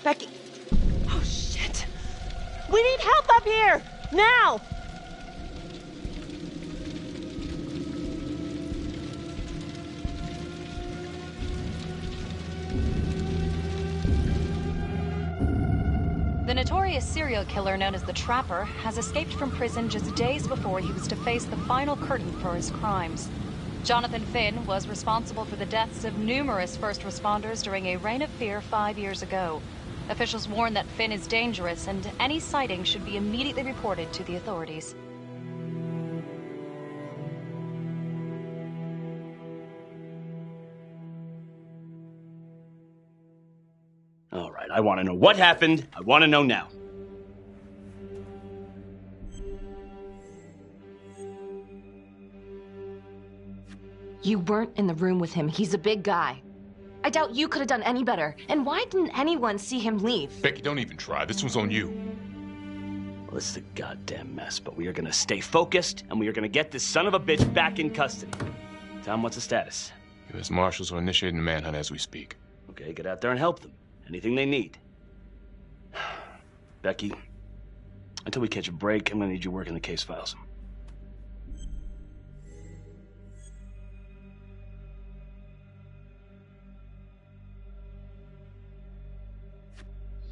Becky. Oh, shit. We need help up here! Now! The notorious serial killer known as the Trapper has escaped from prison just days before he was to face the final curtain for his crimes. Jonathan Finn was responsible for the deaths of numerous first responders during a reign of fear 5 years ago. Officials warn that Finn is dangerous and any sighting should be immediately reported to the authorities. All right, I want to know what happened. I want to know now. You weren't in the room with him. He's a big guy. I doubt you could have done any better. And why didn't anyone see him leave? Becky, don't even try. This one's on you. Well, it's a goddamn mess, but we are gonna stay focused, and we are gonna get this son of a bitch back in custody. Tom, what's the status? U.S. Marshals are initiating the manhunt as we speak. Okay, get out there and help them. Anything they need. Becky, until we catch a break, I'm gonna need you working the case files.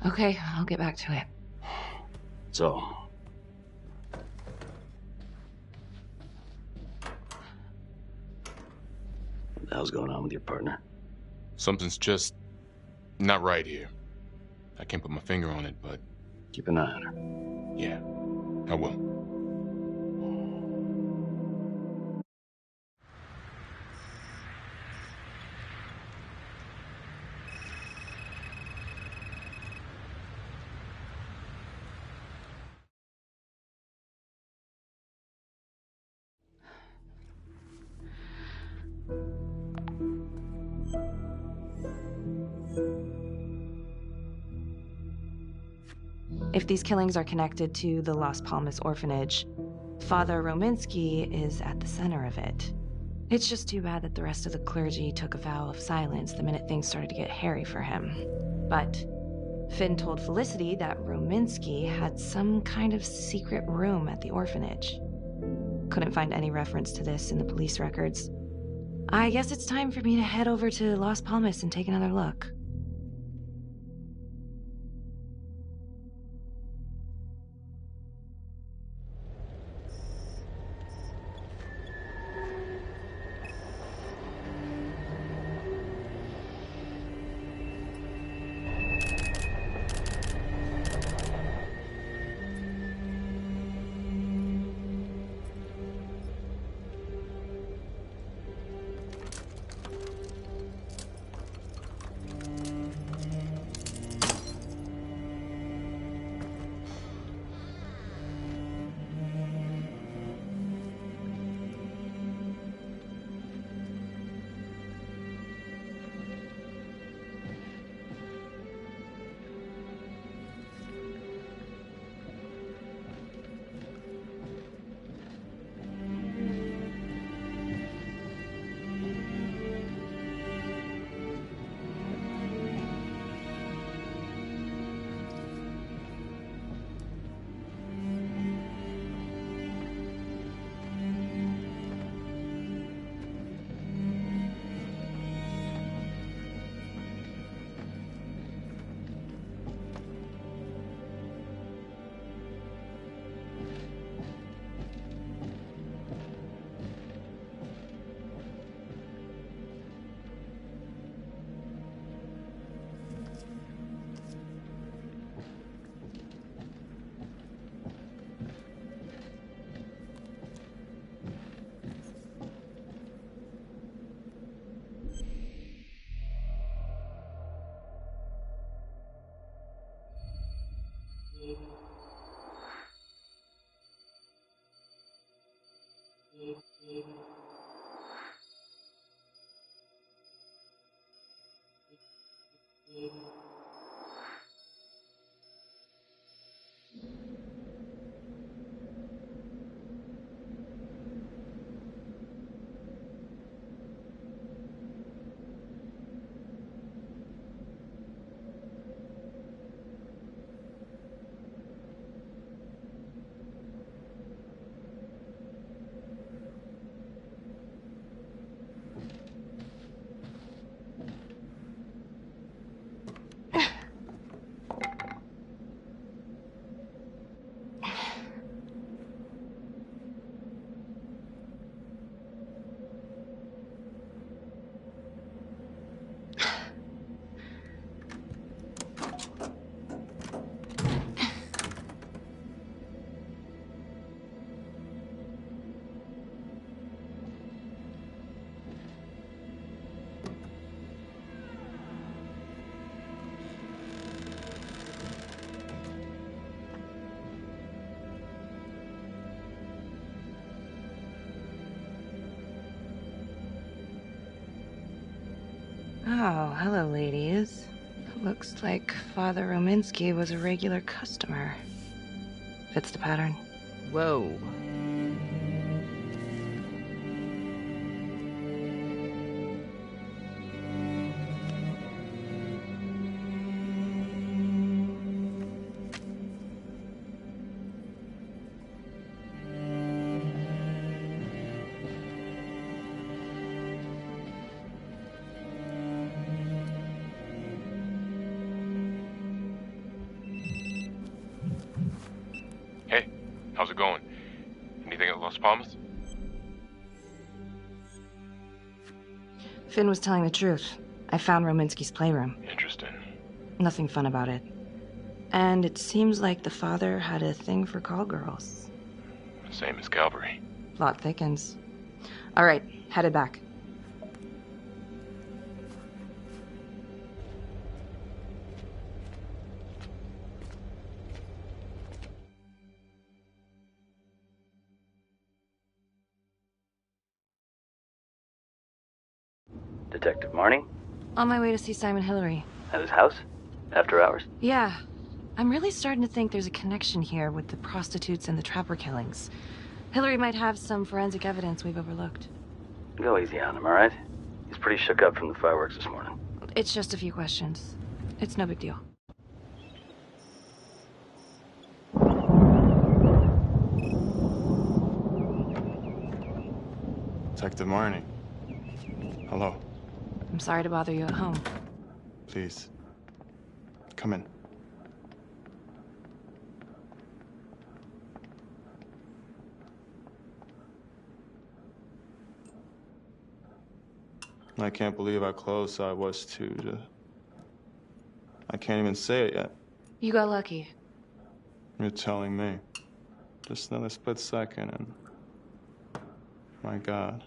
Okay, I'll get back to it. So, what the hell's going on with your partner? Something's just not right here. I can't put my finger on it, but... Keep an eye on her. Yeah, I will. If these killings are connected to the Las Palmas orphanage, Father Rominsky is at the center of it. It's just too bad that the rest of the clergy took a vow of silence the minute things started to get hairy for him. But Finn told Felicity that Rominsky had some kind of secret room at the orphanage. Couldn't find any reference to this in the police records. I guess it's time for me to head over to Las Palmas and take another look. Mm-hmm. Oh, hello, ladies. Looks like Father Rominsky was a regular customer. Fits the pattern. Whoa. Hey, how's it going? Anything at Las Palmas? Finn was telling the truth. I found Rominsky's playroom. Interesting. Nothing fun about it. And it seems like the father had a thing for call girls. Same as Calvary. Plot thickens. All right, headed back. Detective Marnie? On my way to see Simon Hillary. At his house? After hours? Yeah. I'm really starting to think there's a connection here with the prostitutes and the trapper killings. Hillary might have some forensic evidence we've overlooked. Go easy on him, all right? He's pretty shook up from the fireworks this morning. It's just a few questions. It's no big deal. Detective Marnie. Hello. I'm sorry to bother you at home. Please. Come in. I can't believe how close I was to... I can't even say it yet. You got lucky. You're telling me. Just another split second and... My God.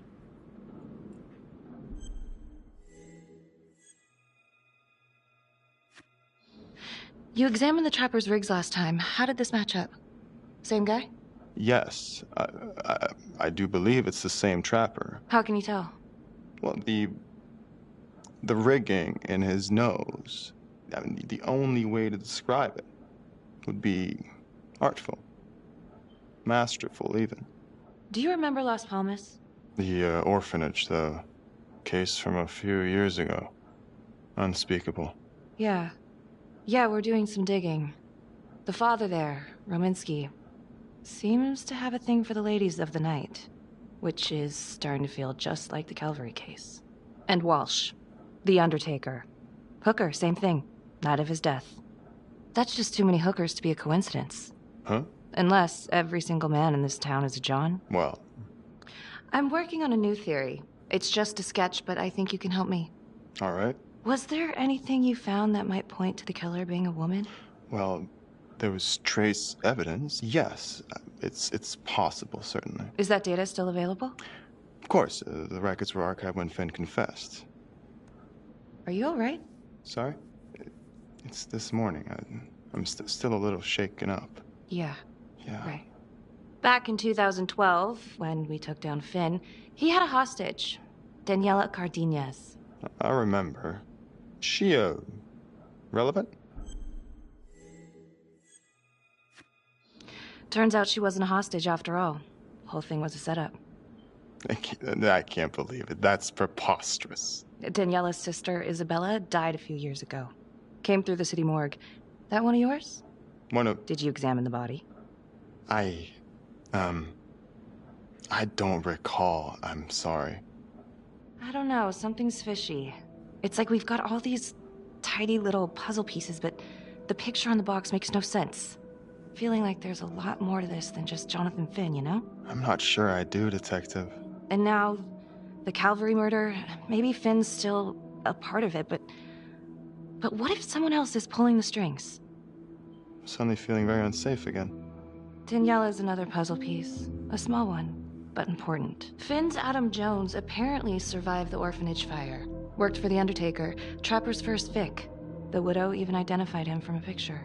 You examined the trapper's rigs last time. How did this match up? Same guy? Yes. I do believe it's the same trapper. How can you tell? Well, the rigging in his nose. I mean, the only way to describe it would be artful. Masterful, even. Do you remember Las Palmas? The orphanage, the case from a few years ago. Unspeakable. Yeah. Yeah, we're doing some digging. The father there, Rominsky, seems to have a thing for the ladies of the night, which is starting to feel just like the Calvary case. And Walsh, the Undertaker. Hooker, same thing. Night of his death. That's just too many hookers to be a coincidence. Huh? Unless every single man in this town is a John. Well... I'm working on a new theory. It's just a sketch, but I think you can help me. All right. Was there anything you found that might point to the killer being a woman? Well, there was trace evidence. Yes, it's possible, certainly. Is that data still available? Of course, the records were archived when Finn confessed. Are you all right? Sorry? It's this morning. I'm still a little shaken up. Yeah. Yeah. Right. Back in 2012, when we took down Finn, he had a hostage, Daniela Cardenas. I remember. She, relevant? Turns out she wasn't a hostage after all. Whole thing was a setup. I can't believe it. That's preposterous. Daniela's sister, Isabella, died a few years ago. Came through the city morgue. That one of yours? One of... Did you examine the body? I don't recall. I'm sorry. I don't know. Something's fishy. It's like we've got all these tidy little puzzle pieces, but the picture on the box makes no sense. Feeling like there's a lot more to this than just Jonathan Finn, you know? I'm not sure I do, Detective. And now, the Calvary murder, maybe Finn's still a part of it, but what if someone else is pulling the strings? I'm suddenly feeling very unsafe again. Daniela's another puzzle piece. A small one, but important. Finn's Adam Jones apparently survived the orphanage fire. Worked for the Undertaker, Trapper's first Vic. The widow even identified him from a picture.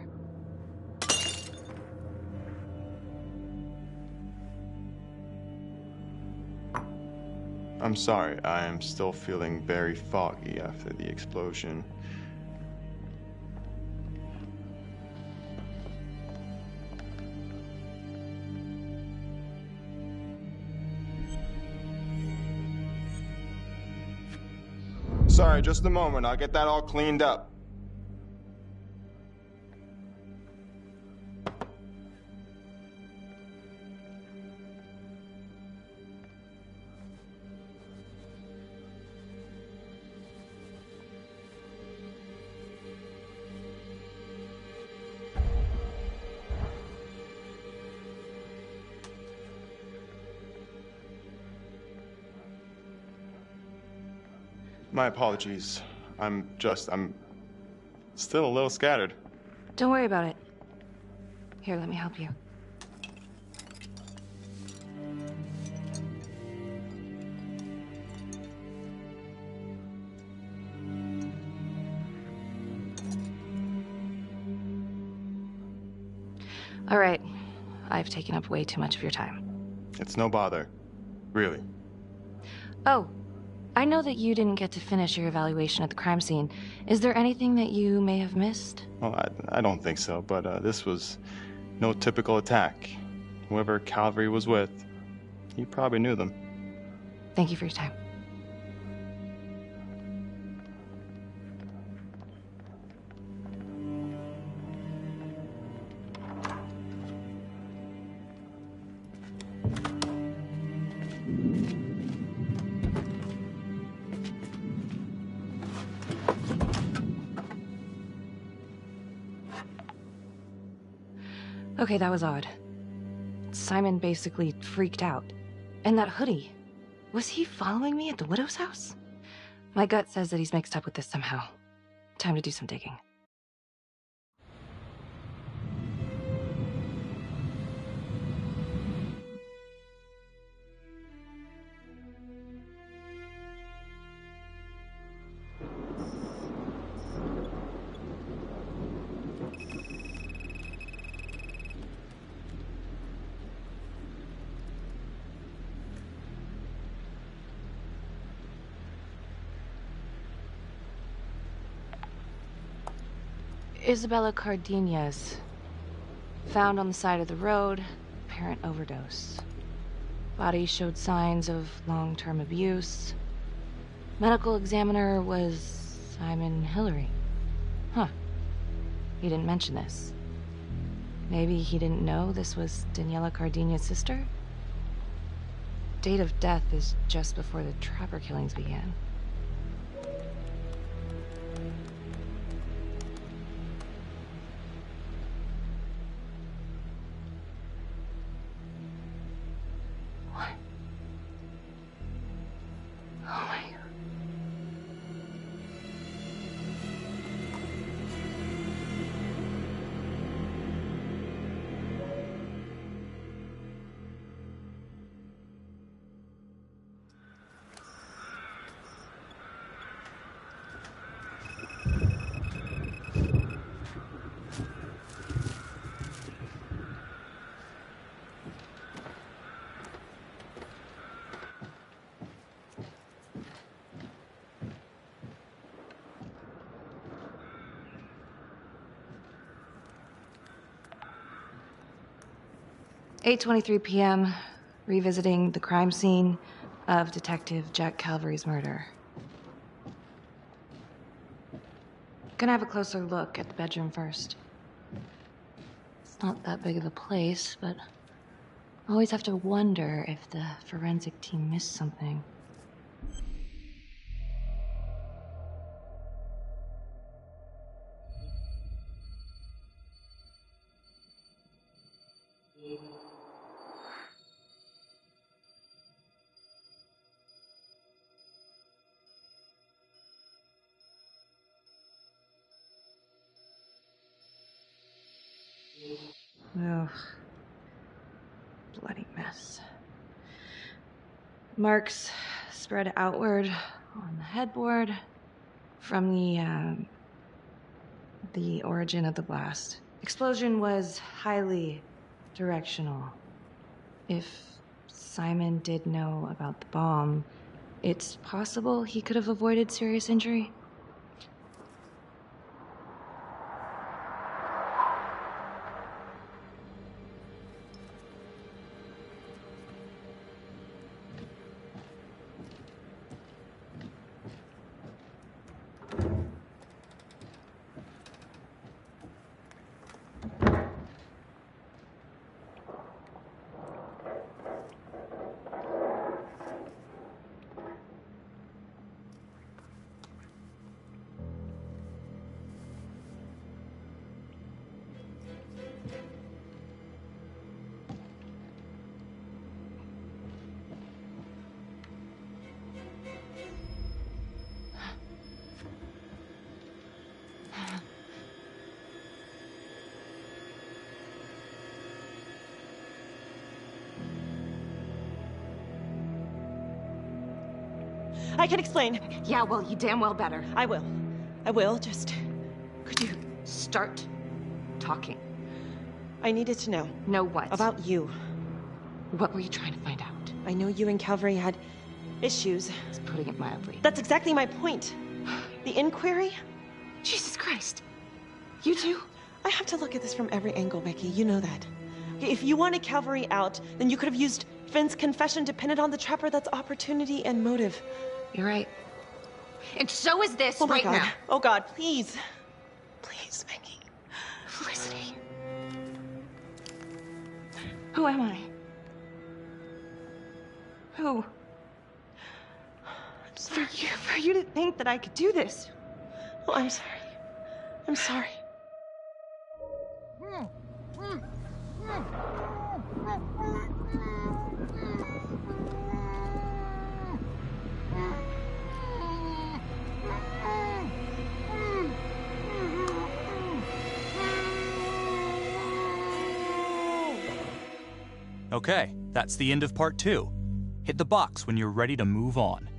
I'm sorry. I am still feeling very foggy after the explosion. Sorry, just a moment. I'll get that all cleaned up. My apologies. I'm still a little scattered. Don't worry about it. Here, let me help you. All right. I've taken up way too much of your time. It's no bother. Really. Oh, I know that you didn't get to finish your evaluation at the crime scene. Is there anything that you may have missed? Well, I don't think so, but this was no typical attack. Whoever Calvary was with, he probably knew them. Thank you for your time. Okay, that was odd. Simon basically freaked out. And that hoodie. Was he following me at the widow's house? My gut says that he's mixed up with this somehow. Time to do some digging. Isabella Cardenas. Found on the side of the road, apparent overdose. Body showed signs of long-term abuse. Medical examiner was Simon Hillary. Huh. He didn't mention this. Maybe he didn't know this was Daniela Cardenas' sister? Date of death is just before the Trapper killings began. "8:23 p.m., revisiting the crime scene of Detective Jack Calvary's murder. Gonna have a closer look at the bedroom first. It's not that big of a place, but I always have to wonder if the forensic team missed something. Ugh. Bloody mess. Marks spread outward on the headboard from the origin of the blast. Explosion was highly directional. If Simon did know about the bomb, it's possible he could have avoided serious injury. I can explain. Yeah, well, you damn well better. I will. I will, just... Could you start talking? I needed to know. Know what? About you. What were you trying to find out? I know you and Calvary had issues. It's putting it mildly. That's exactly my point. The inquiry? Jesus Christ. You too? I have to look at this from every angle, Becky. You know that. Okay, if you wanted Calvary out, then you could have used Finn's confession to pin it on the Trapper. That's opportunity and motive. You're right. And so is this Oh my right God. now. Oh God, please. Please, Becky. Felicity. Who am I? Who? I'm sorry. For you to think that I could do this. Oh, I'm sorry. I'm sorry. Okay, that's the end of part 2. Hit the box when you're ready to move on.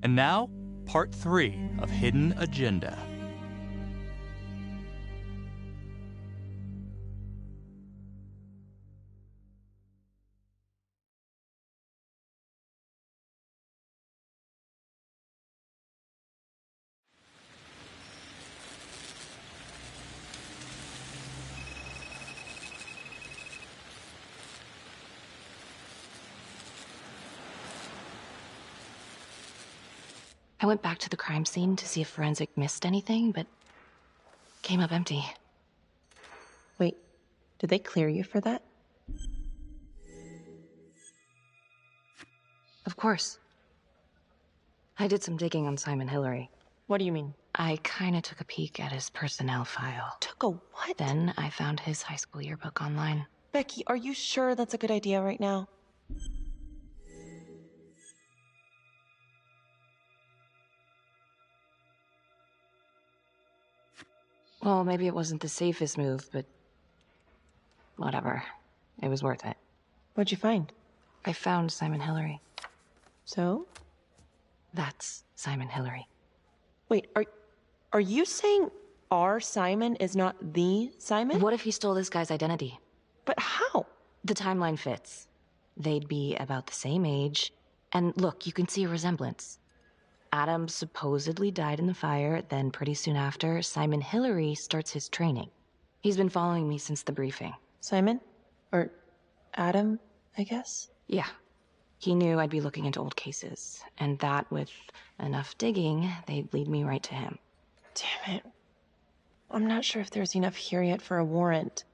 And now, part 3 of Hidden Agenda. I went back to the crime scene to see if Forensic missed anything, but came up empty. Wait, did they clear you for that? Of course. I did some digging on Simon Hillary. What do you mean? I kinda took a peek at his personnel file. Took a what? Then I found his high school yearbook online. Becky, are you sure that's a good idea right now? Well, maybe it wasn't the safest move, but whatever. It was worth it. What'd you find? I found Simon Hillary. So? That's Simon Hillary. Wait, are you saying our Simon is not the Simon? What if he stole this guy's identity? But how? The timeline fits. They'd be about the same age. And look, you can see a resemblance. Adam supposedly died in the fire, then pretty soon after, Simon Hillary starts his training. He's been following me since the briefing. Simon? Or Adam, I guess? Yeah. He knew I'd be looking into old cases, and that with enough digging, they'd lead me right to him. Damn it. I'm not sure if there's enough here yet for a warrant.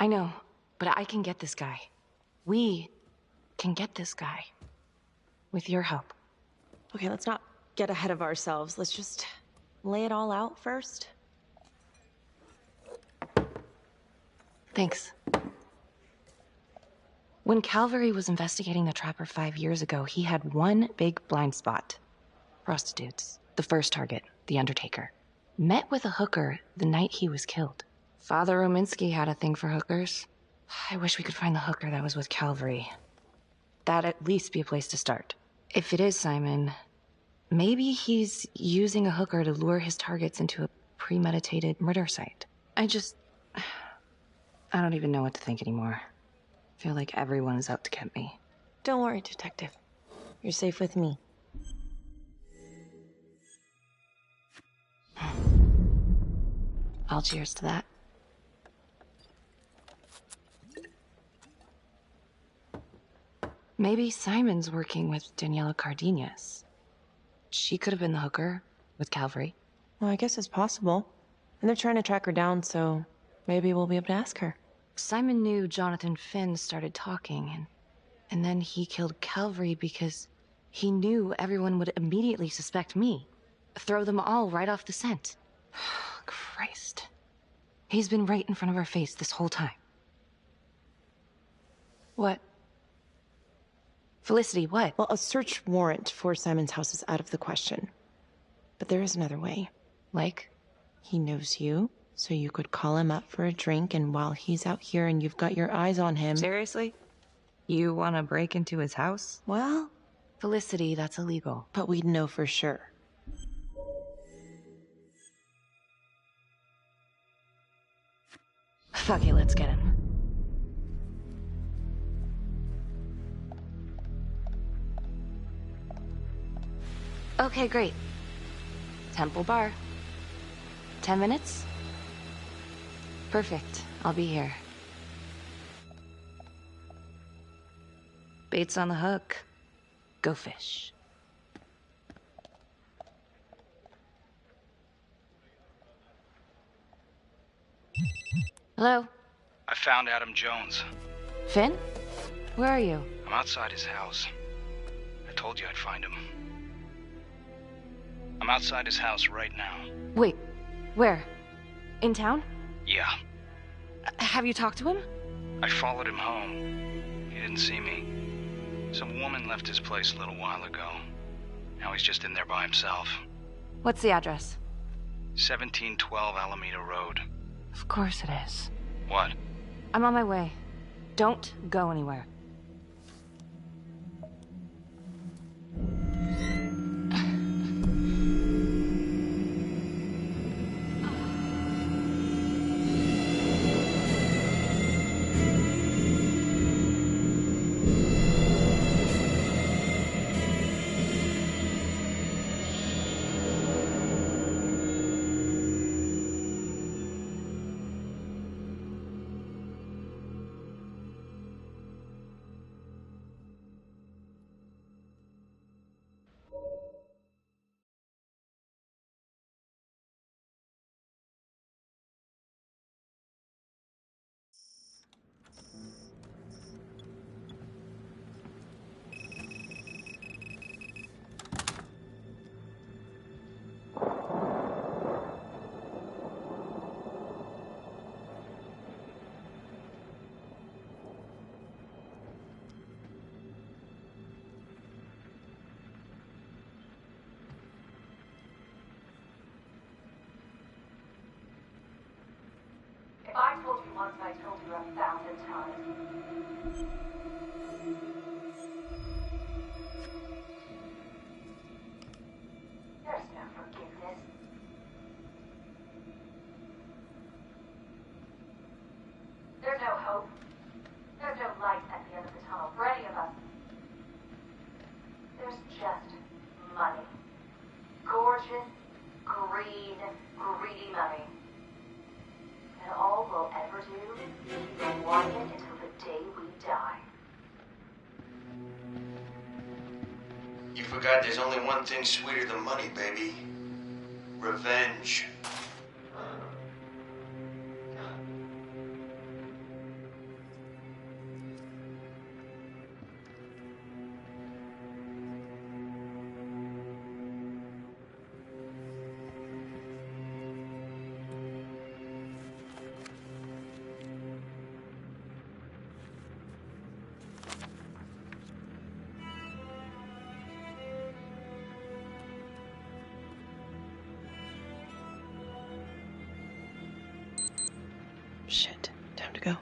I know, but I can get this guy. We can get this guy. With your help. Okay, let's not get ahead of ourselves. Let's just lay it all out first. Thanks. When Calvary was investigating the Trapper 5 years ago, he had one big blind spot. Prostitutes. The first target, the Undertaker. Met with a hooker the night he was killed. Father Rominsky had a thing for hookers. I wish we could find the hooker that was with Calvary. That'd at least be a place to start. If it is Simon, maybe he's using a hooker to lure his targets into a premeditated murder site. I don't even know what to think anymore. I feel like everyone is out to get me. Don't worry, Detective. You're safe with me. I'll cheers to that. Maybe Simon's working with Daniela Cardenas. She could have been the hooker with Calvary. Well, I guess it's possible. And they're trying to track her down, so maybe we'll be able to ask her. Simon knew Jonathan Finn started talking, and then he killed Calvary because he knew everyone would immediately suspect me. Throw them all right off the scent. Christ. He's been right in front of our face this whole time. What? Felicity, what? Well, a search warrant for Simon's house is out of the question. But there is another way. Like? He knows you, so you could call him up for a drink, and while he's out here and you've got your eyes on him... Seriously? You want to break into his house? Well... Felicity, that's illegal. But we'd know for sure. Fuck it, let's get him. Okay, great. Temple Bar. 10 minutes? Perfect. I'll be here. Bait's on the hook. Go fish. Hello? I found Adam Jones. Finn? Where are you? I'm outside his house. I told you I'd find him. I'm outside his house right now. Wait, where? In town? Yeah. Have you talked to him? I followed him home. He didn't see me. Some woman left his place a little while ago. Now he's just in there by himself. What's the address? 1712 Alameda Road. Of course it is. What? I'm on my way. Don't go anywhere. Jones, I told you 1,000 times. There's no forgiveness. There's no hope. There's no light at the end of the tunnel for any of us. There's just money. Gorgeous, green, greedy money. And all we'll ever do is keep wanting it until the day we die. You forgot there's only one thing sweeter than money, baby. Revenge. Shit. Time to go.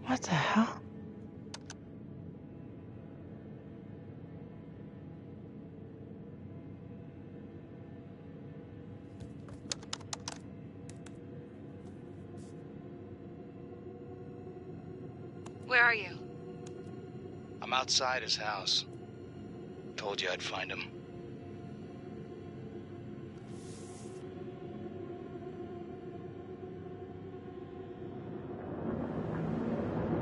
What the hell? Where are you? I'm outside his house. Told you I'd find him.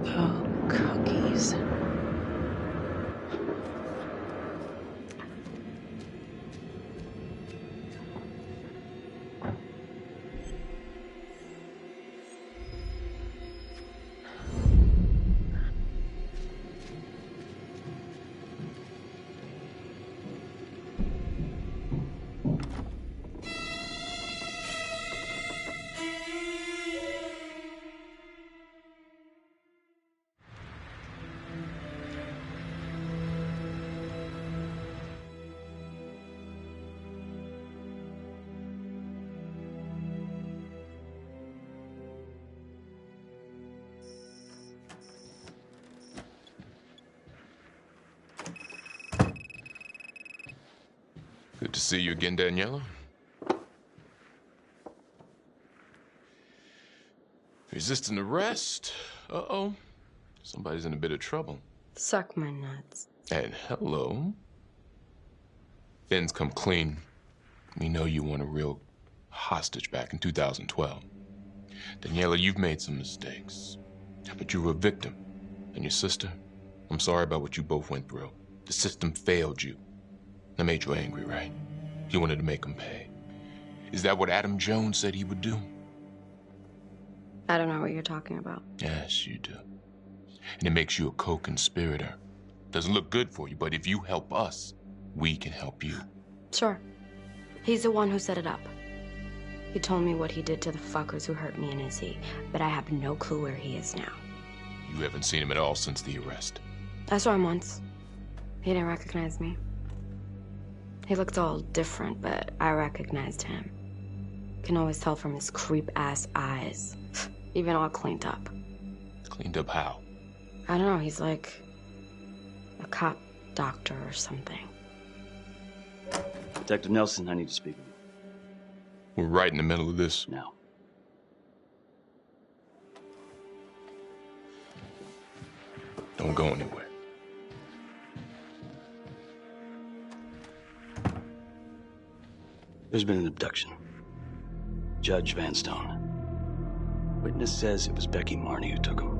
Oh, cookies. Good to see you again, Daniela. Resisting arrest? Uh-oh. Somebody's in a bit of trouble. Suck my nuts. And hello. Finn's come clean. We know you weren't a real hostage back in 2012. Daniela, you've made some mistakes. But you were a victim. And your sister, I'm sorry about what you both went through. The system failed you. That made you angry, right? You wanted to make him pay. Is that what Adam Jones said he would do? I don't know what you're talking about. Yes, you do. And it makes you a co-conspirator. Doesn't look good for you, but if you help us, we can help you. Sure. He's the one who set it up. He told me what he did to the fuckers who hurt me and Izzy, but I have no clue where he is now. You haven't seen him at all since the arrest. I saw him once. He didn't recognize me. He looked all different, but I recognized him. Can always tell from his creep-ass eyes. Even all cleaned up. Cleaned up how? I don't know, he's like a cop doctor or something. Detective Nelson, I need to speak with you. We're right in the middle of this. Now. Don't go anywhere. There's been an abduction. Judge Vanstone. Witness says it was Becky Marney who took him.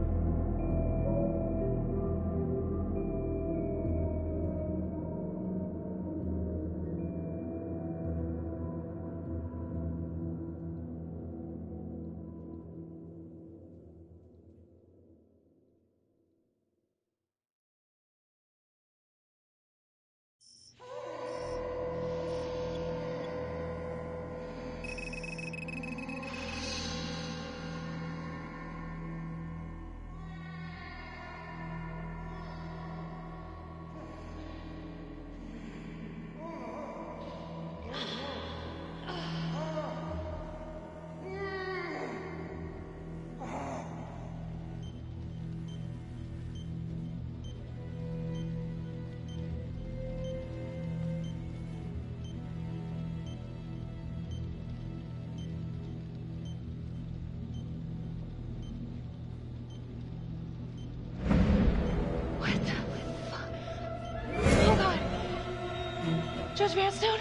Judge Vanstone?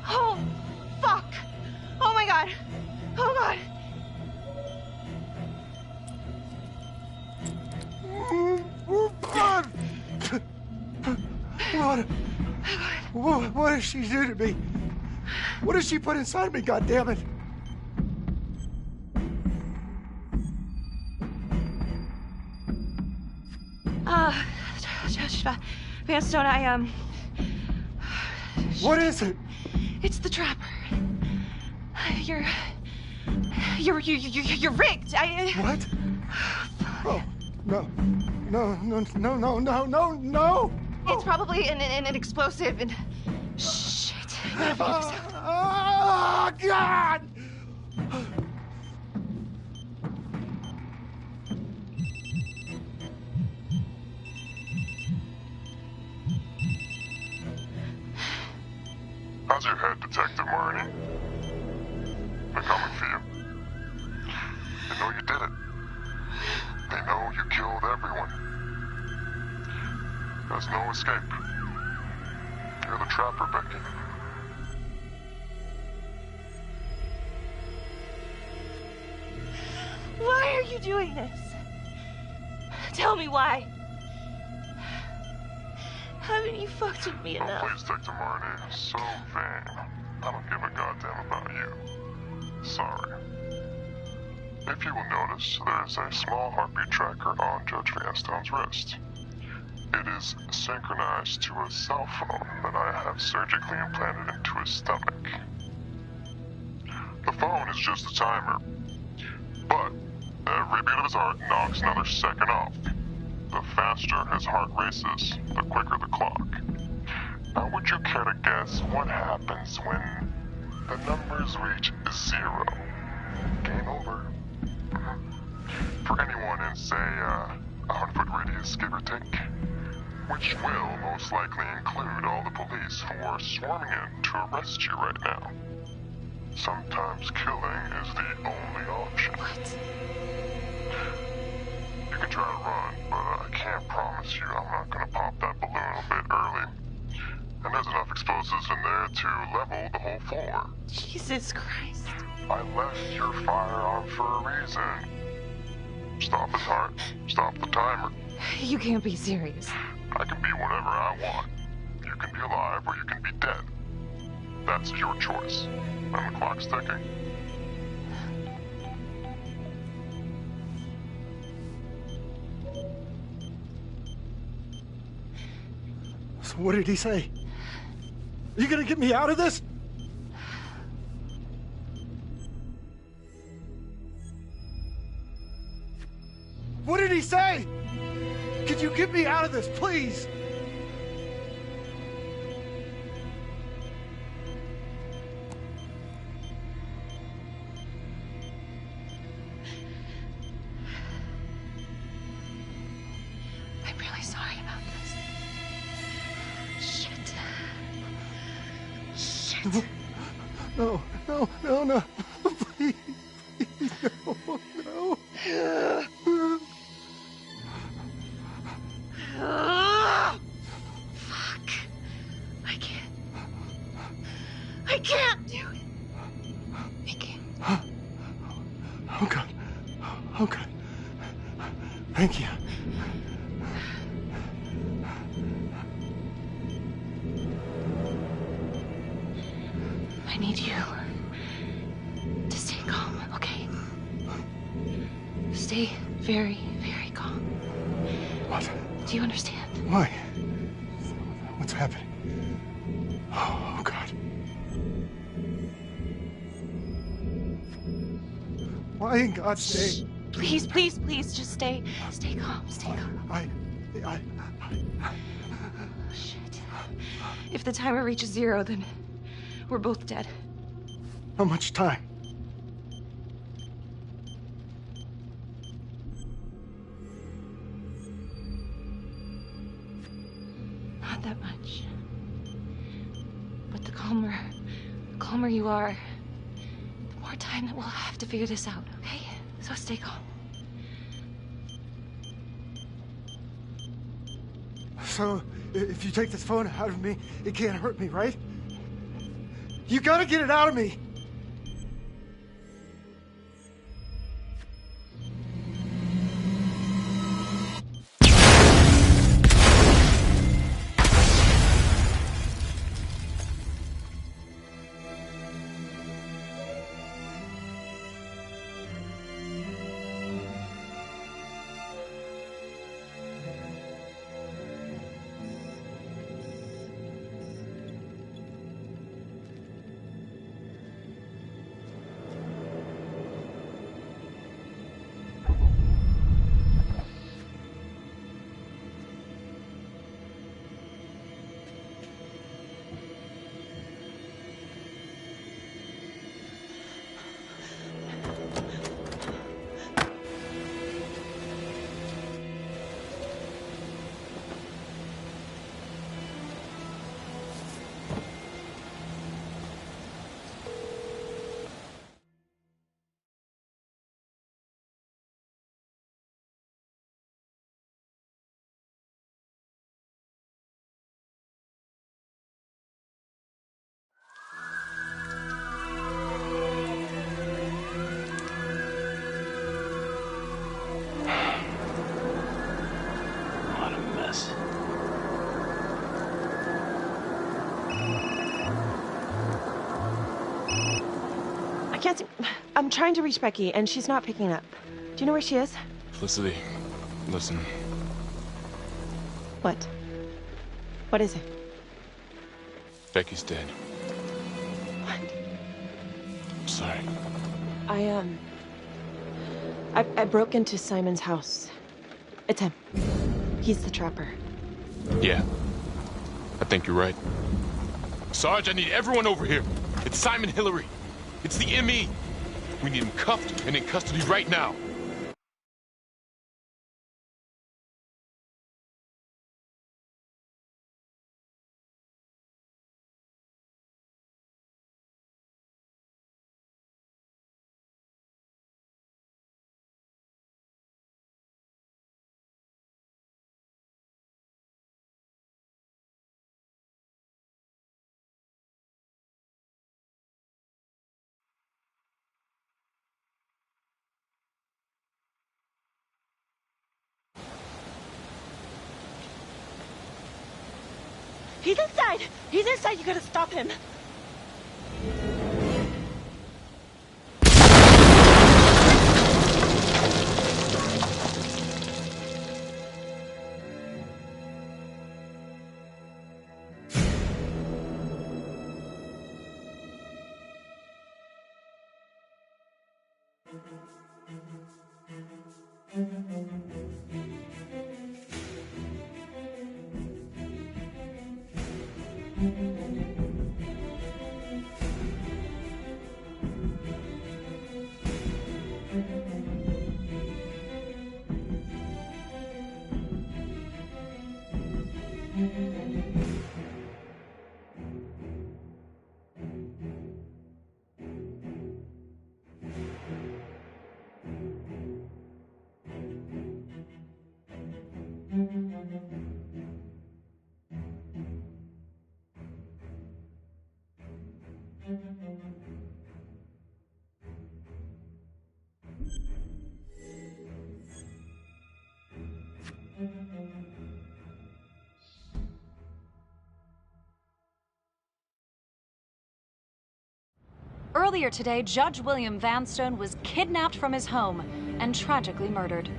Oh, fuck! Oh my god! Oh god! What did she do to me? What did she put inside me, goddammit? Judge Vanstone, What is it? It's the Trapper. You're rigged. What? Oh, no. It's probably an explosive and... Shit. You gotta forgive yourself. Oh, God! How's your head, Detective Marney? They're coming for you. They know you did it. They know you killed everyone. There's no escape. You're the Trapper, Becky. Why are you doing this? Tell me why. Haven't you fucked with me enough? Oh, please, Detective Marney. So vain. I don't give a goddamn about you. Sorry. If you will notice, there's a small heartbeat tracker on Judge Vanstone's wrist. It is synchronized to a cell phone that I have surgically implanted into his stomach. The phone is just a timer, but every beat of his heart knocks another second off. The faster his heart races, the quicker the clock. Now, would you care to guess what happens when the numbers reach 0? Game over. For anyone in, say, a 100-foot radius, give or take. Which will most likely include all the police who are swarming in to arrest you right now. Sometimes killing is the only option. What? You can try to run, but I can't promise you I'm not gonna pop that balloon a bit early. And there's enough explosives in there to level the whole floor. Jesus Christ. I left your firearm for a reason. Stop his heart. Stop the timer. You can't be serious. I can be whatever I want. You can be alive or you can be dead. That's your choice. And the clock's ticking. So what did he say? Are you gonna get me out of this? What did he say? Could you get me out of this, please? I'm really sorry about this. Shit. Shit. No, no, no, no. Please, please, no, no. Fuck. I can't. I can't do it. I can't. Oh, God. Oh, God. Thank you. I need you to stay calm, okay? Stay very, very calm. What? Do you understand? Why? What's happening? Oh, God. Why in God's name? Please, please, please, just stay calm, stay calm. I... Shit. If the timer reaches 0, then we're both dead. How much time? Not that much. But the calmer you are, the more time that we'll have to figure this out, okay? So stay calm. So, if you take this phone out of me, it can't hurt me, right? You gotta get it out of me! can't see. I'm trying to reach Becky, and she's not picking up. Do you know where she is? Felicity, listen. What? What is it? Becky's dead. What? I'm sorry. I broke into Simon's house. It's him. He's the trapper. Yeah. I think you're right. Sarge, I need everyone over here. It's Simon Hillary. It's the ME. We need him cuffed and in custody right now. He's inside! He's inside! You gotta stop him! Earlier today, Judge William Vanstone was kidnapped from his home and tragically murdered.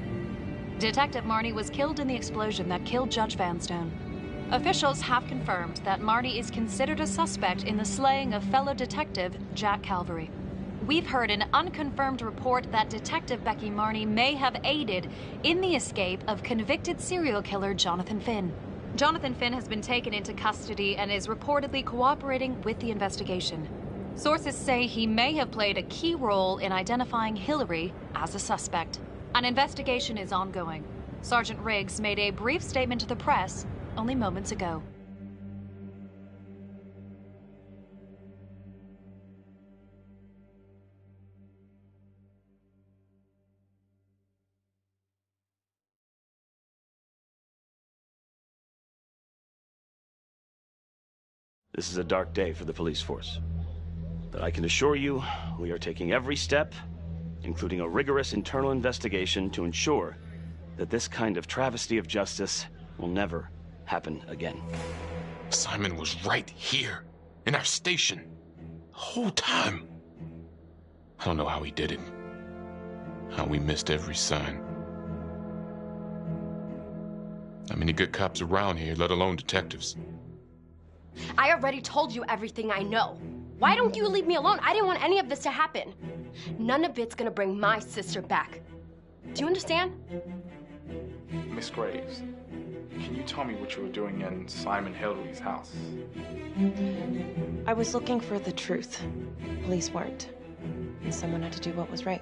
Detective Marnie was killed in the explosion that killed Judge Vanstone. Officials have confirmed that Marnie is considered a suspect in the slaying of fellow detective Jack Calvary. We've heard an unconfirmed report that Detective Becky Marnie may have aided in the escape of convicted serial killer Jonathan Finn. Jonathan Finn has been taken into custody and is reportedly cooperating with the investigation. Sources say he may have played a key role in identifying Hillary as a suspect. An investigation is ongoing. Sergeant Riggs made a brief statement to the press only moments ago. This is a dark day for the police force. But I can assure you, we are taking every step, including a rigorous internal investigation, to ensure that this kind of travesty of justice will never happen again. Simon was right here, in our station, the whole time. I don't know how he did it. How we missed every sign. How many good cops around here, let alone detectives? I already told you everything I know. Why don't you leave me alone? I didn't want any of this to happen. None of it's gonna bring my sister back. Do you understand? Miss Graves, can you tell me what you were doing in Simon Hillary's house? I was looking for the truth. Police weren't. And someone had to do what was right.